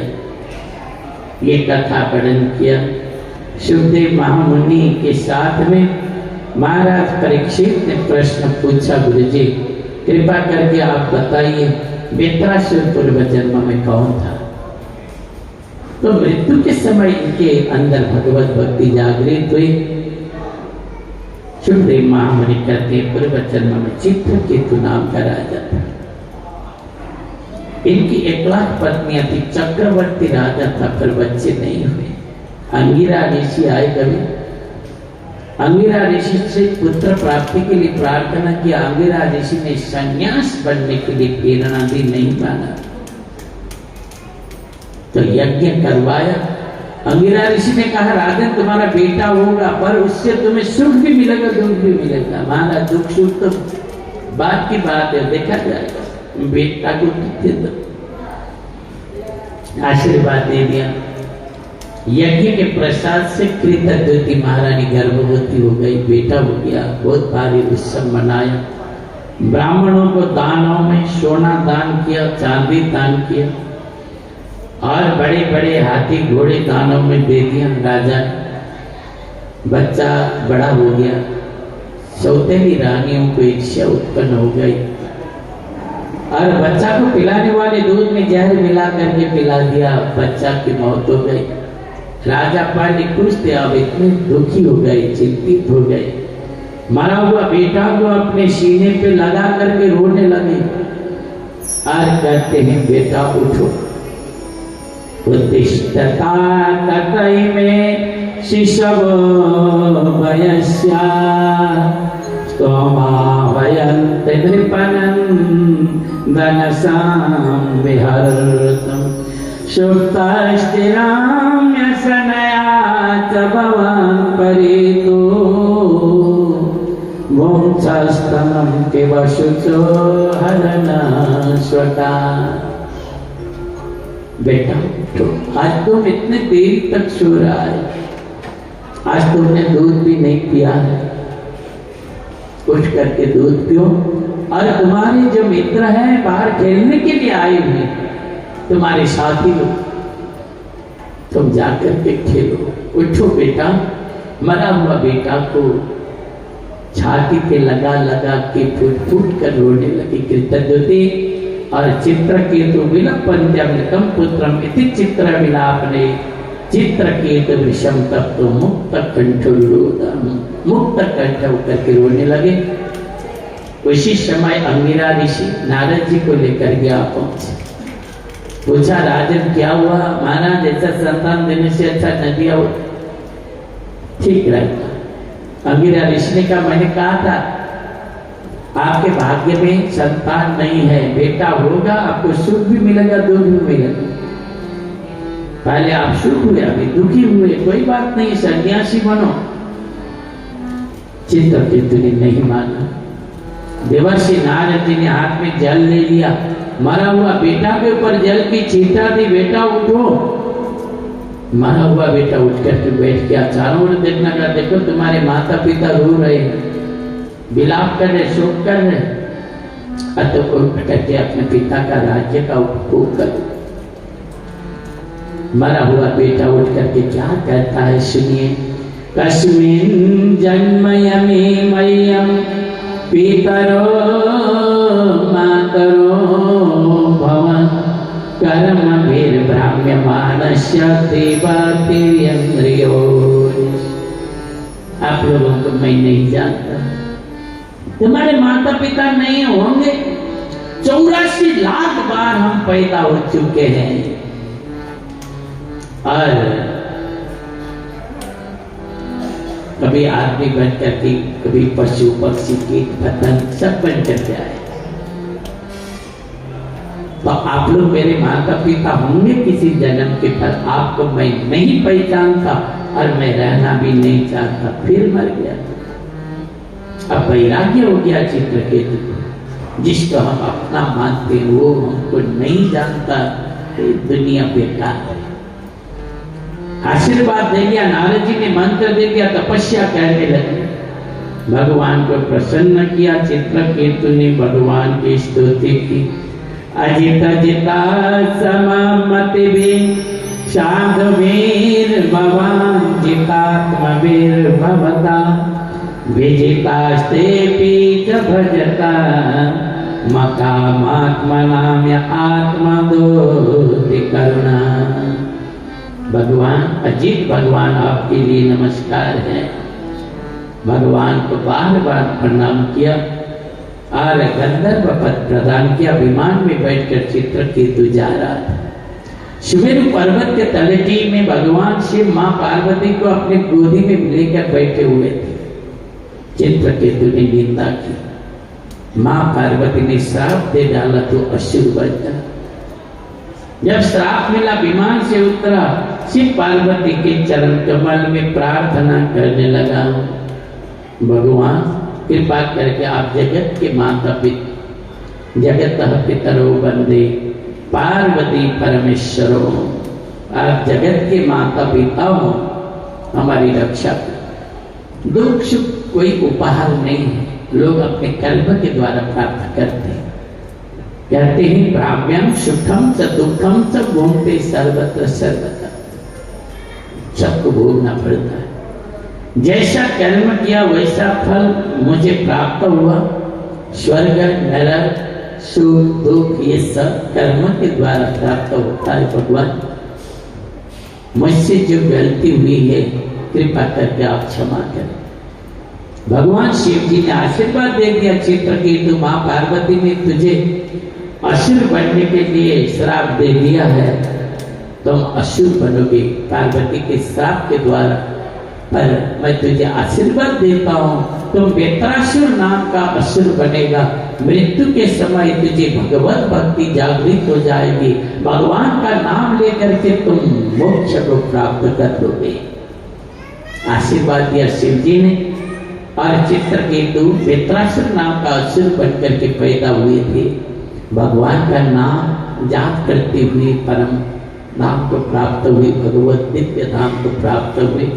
ये कथा वर्णन किया। सुखदेव महामुनि के साथ में महाराज परीक्षित ने प्रश्न पूछा, गुरुजी कृपा करके आप बताइए वृत्रासुर पूर्व जन्म में कौन था? तो मृत्यु के समय इनके अंदर भगवत भक्ति जागृत हुई। सुखदेव महामुनि कहते पूर्व जन्म में चित्रकेतु नाम का राजा था। इनकी 1,00,000 पत्नियां थी, चक्रवर्ती राजा था, पर बच्चे नहीं हुए। अंगिरा ऋषि आए कभी, अंगिरा ऋषि से पुत्र प्राप्ति के लिए प्रार्थना किया। अंगिरा ऋषि ने संन्यास बनने के लिए प्रेरणा दी, नहीं माना तो यज्ञ करवाया। अंगिरा ऋषि ने कहा राजन तुम्हारा बेटा होगा, पर उससे तुम्हें सुख भी मिलेगा दुख भी मिलेगा। माना दुख सुख तो बात की बात है, देखा जाएगा। बेटा को दे दो, आशीर्वाद दे दिया। यज्ञ के प्रसाद से कृतद्युति महारानी गर्भवती हो गई, बेटा हो गया। बहुत भारी उत्सव मनाया। ब्राह्मणों को दानों में सोना दान किया, चांदी दान किया, और बड़े बड़े हाथी घोड़े दानों में दे दिया राजा। बच्चा बड़ा हो गया, सौतेली रानियों को इच्छा उत्पन्न हो गई, और बच्चा को पिलाने वाले दूध में जहर मिला करके पिला दिया। बच्चा की मौत हो गई। राजा पहले खुश थे, अब इतने दुखी हो गए, चिंतित हो गए। मरा हुआ बेटा को अपने सीने पे लगा करके रोने लगे, और कहते हैं बेटा उठो। उत्तिष्ठता ततै में शिशवो वयस्या स्तोमावयन्त नृपनं धनसां विहर्तुं सुप्तास्थिरां व्यसनया च भवान् परितो भुङ्क्षस्तनं किवशुचो हरनश्वता। बेटा उठो, आज तुम इतने देर तक सो रहा है, आज तुमने दूध भी नहीं पिया है, उठ करके दूध पियो। और तुम्हारे जो मित्र हैं बाहर खेलने के लिए आए हुए, तुम्हारे साथी लोग, तुम जाकर के खेलो। उठो बेटा। मरा हुआ बेटा को छाती पे लगा लगा के फूट फूट कर रोने लगी कृतद्युति। और चित्रकेतु विलपन्त्यमृतम पुत्रम इति चित्र विलापने चित्रकेतु विषम तब तो मुक्त कंठोल्लोदम, मुक्त कंठ होकर के रोने लगे। उसी समय अंगिरा ऋषि नारद जी को लेकर गया पहुंचे। पूछा राजन क्या हुआ? महाराज ऐसा संतान देने से अच्छा नदिया हो ठीक रहता। अंगिरा ऋषि ने कहा मैंने कहा था आपके भाग्य में संतान नहीं है, बेटा होगा, आपको सुख भी मिलेगा दुख भी मिलेगा। पहले आप सुख हुए, अभी दुखी हुए, कोई बात नहीं, सन्यासी बनो। चित्रकेतु ने नहीं माना। देवर्षि नारद जी ने हाथ में जल ले लिया, मरा हुआ बेटा के ऊपर जल की छींटा दी, बेटा उठो। मरा हुआ बेटा उठ करके बैठ गया। चारों ओर देखना का, देखो तुम्हारे माता पिता रो रहे हैं, विलाप कर रहे, शोक कर रहे, अतः उठ करके अपने पिता का राज्य का उपभोग करो। मरा हुआ बेटा उठ करके क्या कहता है सुनिए। कस्मिन् जन्मयमे मह्यं पितरो मातरो भवन् कर्मभिर्भ्राम्यमाणस्य देवातिर्यन्द्रियो। आप लोगों को मैं नहीं जानता, तुम्हारे माता पिता नहीं होंगे। 84 लाख बार हम पैदा हो चुके हैं, और कभी आदमी बन करके, कभी पशु पक्षी कीट पतंग सब बन करके आए। तो आप लोग मेरे माता पिता होंगे किसी जन्म के, पर आपको मैं नहीं पहचानता और मैं रहना भी नहीं चाहता, फिर मर गया। अब वैराग्य हो गया चित्रकेतु को, जिसको हम अपना मानते हैं वो हमको नहीं जानता, दुनिया बेकार है। आशीर्वाद दे दिया, नारद जी ने मंत्र दे दिया, तपस्या करने लगे, भगवान को प्रसन्न किया। चित्रकेतु ने भगवान की स्तुति की। अजित जिता सममति भी साधुवीर भवान जितात्मवीर भवता विजितास्ते पीच भजता मकामात्मनाम्य आत्मदोति करुणा। भगवान अजित भगवान आपके लिए नमस्कार है। भगवान को बार बार प्रणाम किया। और गंधर्व पद प्रदान किया। विमान में बैठकर चित्रकेतु जा रहा था। सुमेरु पर्वत के तलहटी में भगवान शिव मां पार्वती को अपनी गोदी में लेकर बैठे हुए थे। चित्रकेतु ने निंदा की। मां पार्वती ने श्राप दे डाला तो असुर बन गया। जब श्राप मिला, विमान से उतरा, शिव पार्वती के चरण कमल में प्रार्थना करने लगा, भगवान कृपा करके आप जगत के माता पिता, जगत पितरो वंदे पार्वती परमेश्वरो, आप जगत के माता पिता हो, हमारी रक्षा करो। दुख सुख कोई उपहार नहीं है, लोग अपने कर्म के द्वारा प्राप्त करते हैं। कहते हैं ब्राह्म्यम सुखम च दुखम च भोगते सर्वत्र सर्वत्र, सबको भोगना पड़ता है। जैसा कर्म किया वैसा फल मुझे प्राप्त हुआ। स्वर्ग नरक सुख दुख ये सब कर्म के द्वारा प्राप्त होता है। भगवान मुझसे जो गलती हुई है कृपा करके आप क्षमा करें। भगवान शिव जी ने आशीर्वाद दे दिया, चित्रकेतु मां पार्वती ने तुझे असुर बनने के लिए श्राप दे दिया है, तुम असुर बनोगे पार्वती के श्राप के द्वारा। पर मैं तुझे आशीर्वाद देता हूँ, तुम बेत्रासुर नाम का असुर बनेगा। मृत्यु के समय तुझे भगवत भक्ति जागृत हो जाएगी, भगवान का नाम लेकर के तुम मोक्ष को प्राप्त कर लोगे। आशीर्वाद दिया शिव जी ने। और चित्रकेतु बेत्रासुर नाम का असुर बनकर के पैदा हुए थे। भगवान का नाम जाप करते हुए परम नाम को प्राप्त हुए, भगवत दिव्य धाम को प्राप्त हुए।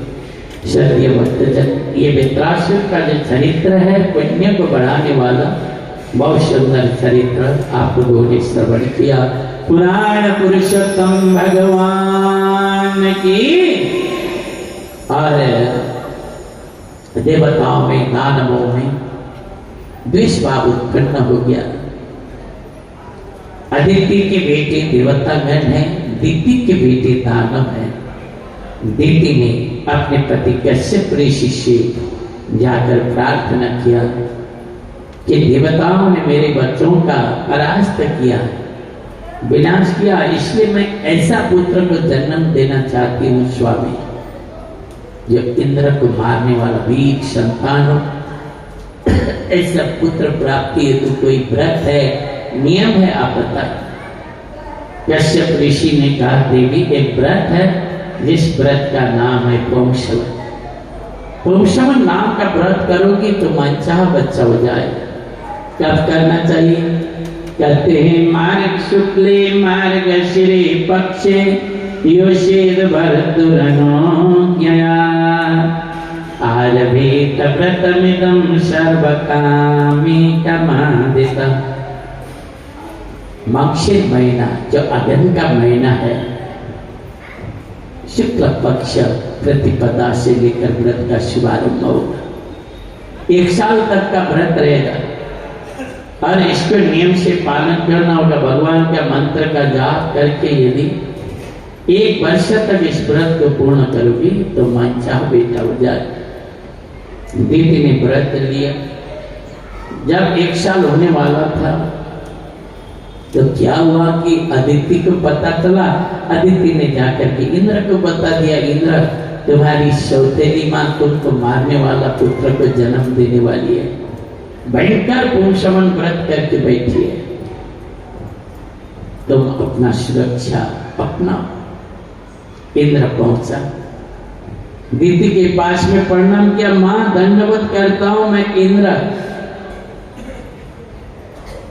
श्रद्धेय भक्तजन, ये बेत्रासुर का जो चरित्र है पुण्य को बढ़ाने वाला बहुत सुंदर चरित्र आप लोगों ने श्रवण किया। पुराण पुरुषोत्तम भगवान की। और देवताओं में दानवों में द्वेष भाव उत्पन्न हो गया। अदिति के बेटे देवतागण हैं, दिति के बेटे दानव हैं। दिति ने अपने पति कश्यप ऋषि से जाकर प्रार्थना किया कि देवताओं ने मेरे बच्चों का परास्त किया, विनाश किया, इसलिए मैं ऐसा पुत्र को जन्म देना चाहती हूँ स्वामी, जो इंद्र को मारने वाला वीर संतान हो। ऐसा पुत्र प्राप्ति हेतु कोई व्रत है, नियम है, आप बताएं। कश्यप ऋषि ने कहा देवी एक व्रत है, जिस व्रत का नाम है पुंसवन। पुंसवन नाम का व्रत करोगी तो मनचाहा बच्चा हो जाएगा। कब करना चाहिए? कहते हैं मार्ग शुक्ले मार्ग श्री पक्षे योषेद भरतुरनो ज्ञया आरभेत व्रतमिदं सर्वकामी कमादितम्। माक्षिर महीना जो अगन का महीना है, शुक्ल पक्ष प्रतिपदा से लेकर व्रत का शुभारंभ होगा। 1 साल तक का व्रत रहेगा और इसको नियम से पालन करना होगा। भगवान का मंत्र का जाप करके यदि 1 वर्ष तक इस व्रत को पूर्ण करोगी तो मनचाहा बेटा हो जाए। दीदी ने व्रत लिया। जब 1 साल होने वाला था तो क्या हुआ कि अदिति को पता चला। अदिति ने जाकर के इंद्र को बता दिया, इंद्र तुम्हारी सौतेली मां तुमको मारने वाला पुत्र को जन्म देने वाली है, भयंकर पुंसवन व्रत करके बैठी है, तुम अपना सुरक्षा अपना। इंद्र पहुंचा, दीदी के पास में प्रणाम किया, मां दंडवत करता हूं मैं इंद्र।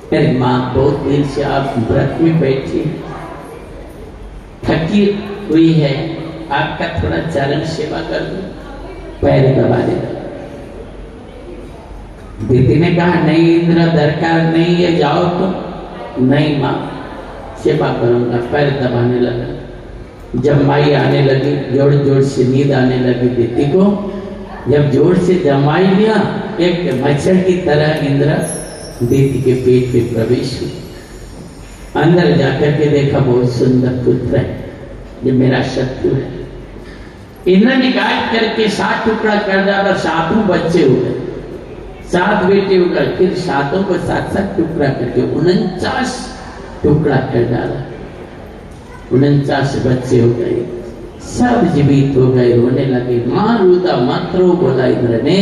अरे मां बहुत दिन से आप व्रत में बैठी, थकी हुई है, आपका थोड़ा चरण सेवा कर दो, पैर दबा दे। दीदी ने कहा नहीं इंद्र दरकार नहीं है, जाओ तो। नहीं मां सेवा करूंगा, पैर दबाने लगा। जब माई आने लगी, जोर जोर से नींद आने लगी दीदी को। जब जोर से जमाई लिया, एक मच्छर की तरह इंद्र दीदी के पेट में प्रवेश हुआ। अंदर जाकर के देखा बहुत सुंदर पुत्र है, जो मेरा शत्रु है। इंद्र ने काट करके 7 टुकड़ा कर डाला, 7 बच्चे हुए। 7 बेटे हो गए, फिर 7 को 7-7 टुकड़ा करके 49 टुकड़ा कर डाला। 49 बच्चे हो गए, सब जीवित हो गए, रोने लगे। मां रुदा मत रो, बोला इंद्र ने,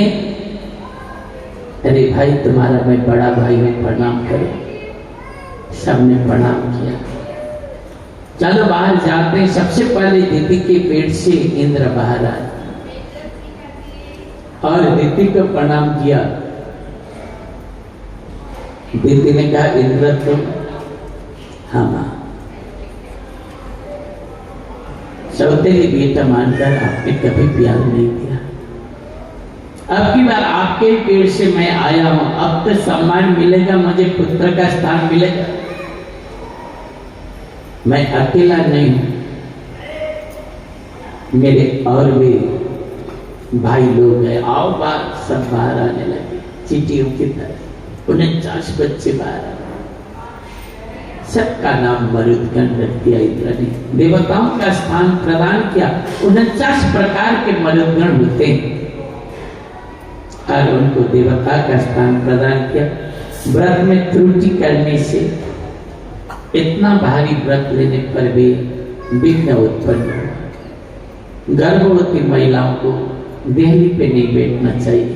अरे भाई तुम्हारा मैं बड़ा भाई ने प्रणाम करो। सबने प्रणाम किया। चलो बाहर जाते हैं। सबसे पहले दीदी के पेट से इंद्र बाहर आए और दीदी को प्रणाम किया। दीदी ने कहा, इंद्र तुम? हाँ मां। सौतेली बेटा मानकर आपने कभी प्यार नहीं किया। अब की बार आपके पेट से मैं आया हूं, अब तो सम्मान मिलेगा, मुझे पुत्र का स्थान मिलेगा। मैं अकेला नहीं हूं, मेरे और भी भाई लोग हैं। आओ बाहर। सब बाहर आने लगे चींटियों की तरह। 49 बच्चे बाहर आए। सबका नाम मरुदगण रख दिया इंद्र ने। देवताओं का स्थान प्रदान किया। 49 प्रकार के मरुदगण होते हैं और उनको देवता का स्थान प्रदान किया। व्रत में त्रुटि करने से इतना भारी व्रत लेने पर भी विघ्न उत्पन्न हुआ। गर्भवती महिलाओं को देहली पे नहीं बैठना चाहिए,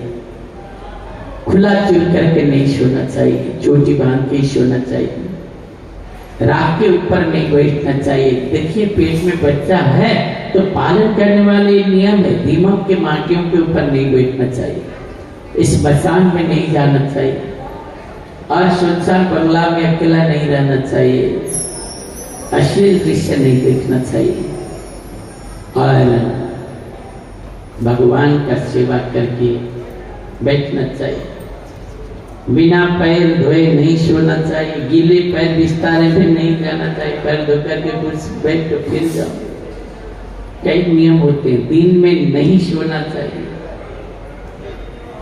खुला चुन करके नहीं सोना चाहिए, चोटी बांध के ही सोना चाहिए, राख के ऊपर नहीं बैठना चाहिए। देखिए पेट में बच्चा है तो पालन करने वाले नियम है। दीमक के माटियों के ऊपर नहीं बैठना चाहिए, इस मसान में नहीं जाना चाहिए और सुनसान बंगला में अकेला नहीं रहना चाहिए, अश्लील दृश्य नहीं देखना चाहिए और भगवान का सेवा करके बैठना चाहिए। बिना पैर धोए नहीं सोना चाहिए, गीले पैर बिस्तारे पे नहीं जाना चाहिए। पैर धो करके कुछ बैठो फिर जाओ। कई नियम होते हैं। दिन में नहीं सोना चाहिए,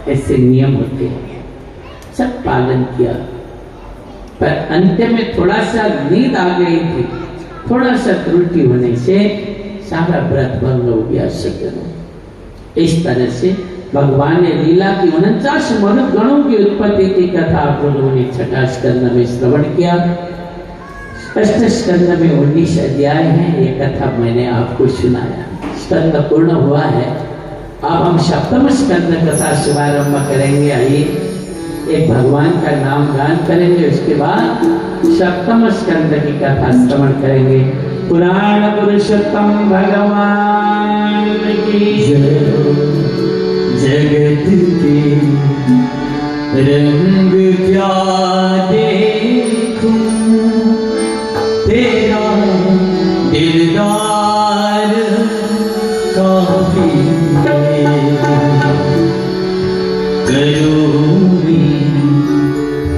ऐसे नियम होते हैं। सब पालन किया पर अंत में थोड़ा सा नींद आ गई थी, थोड़ा सा त्रुटि होने से सारा व्रत भंग हो गया। इस तरह से भगवान ने लीला की 49 मनुष्यगणों की उत्पत्ति की कथा आप लोगों ने छठा स्कंद में श्रवण किया। अष्ट स्कंद में 19 अध्याय हैं। ये कथा मैंने आपको सुनाया। स्कंद पूर्ण हुआ है। अब हम सप्तम स्कंद कथा शुभारंभ करेंगे। आइए एक भगवान का नाम गान करेंगे, उसके बाद सप्तम स्कंद की कथा श्रवण करेंगे। पुराण पुरुषोत्तम भगवान की जगत के रंग क्या देखूं, तेरा दिलदार काफी करूँगी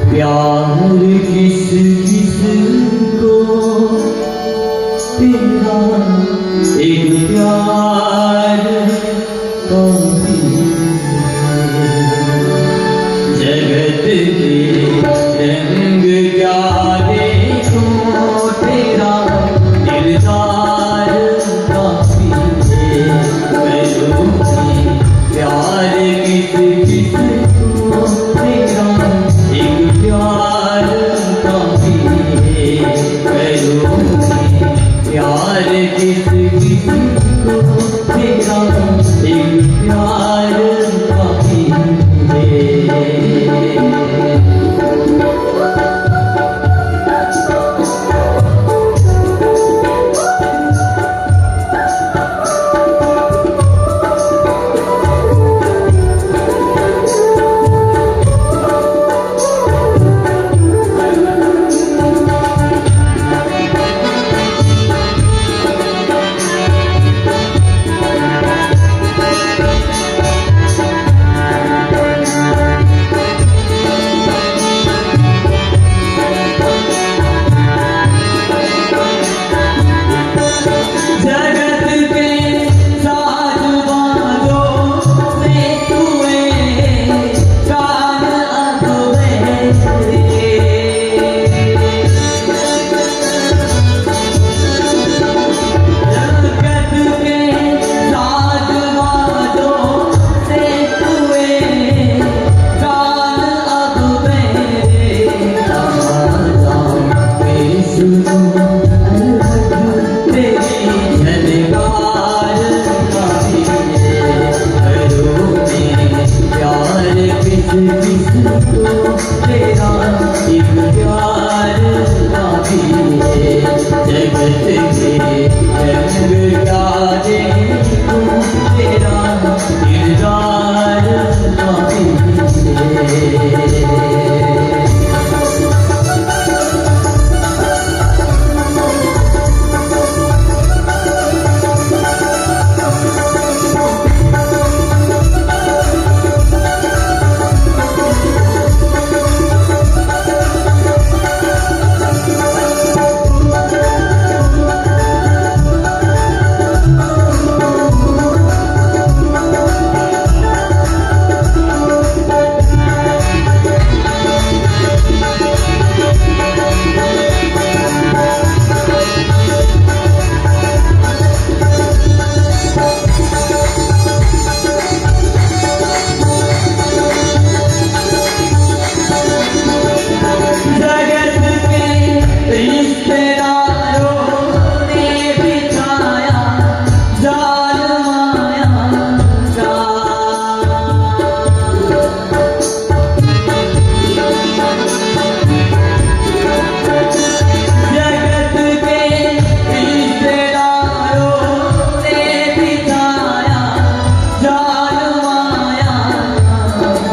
प्यार किस किस को, तेरा एक प्यार काफी। जगत के रंग क्या देखूं, तेरा दिलदार काफी है। करूँगी प्यार किस किस को, तेरा एक प्यार काफी है। करूँगी प्यार किस किस को, तेरा एक प्यार काफी है। किसको तेरा एक प्यार काफी है। जगत के रंग प्यारे तू तेरा किरदार काफी है।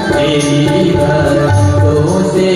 तेरी भक्तों से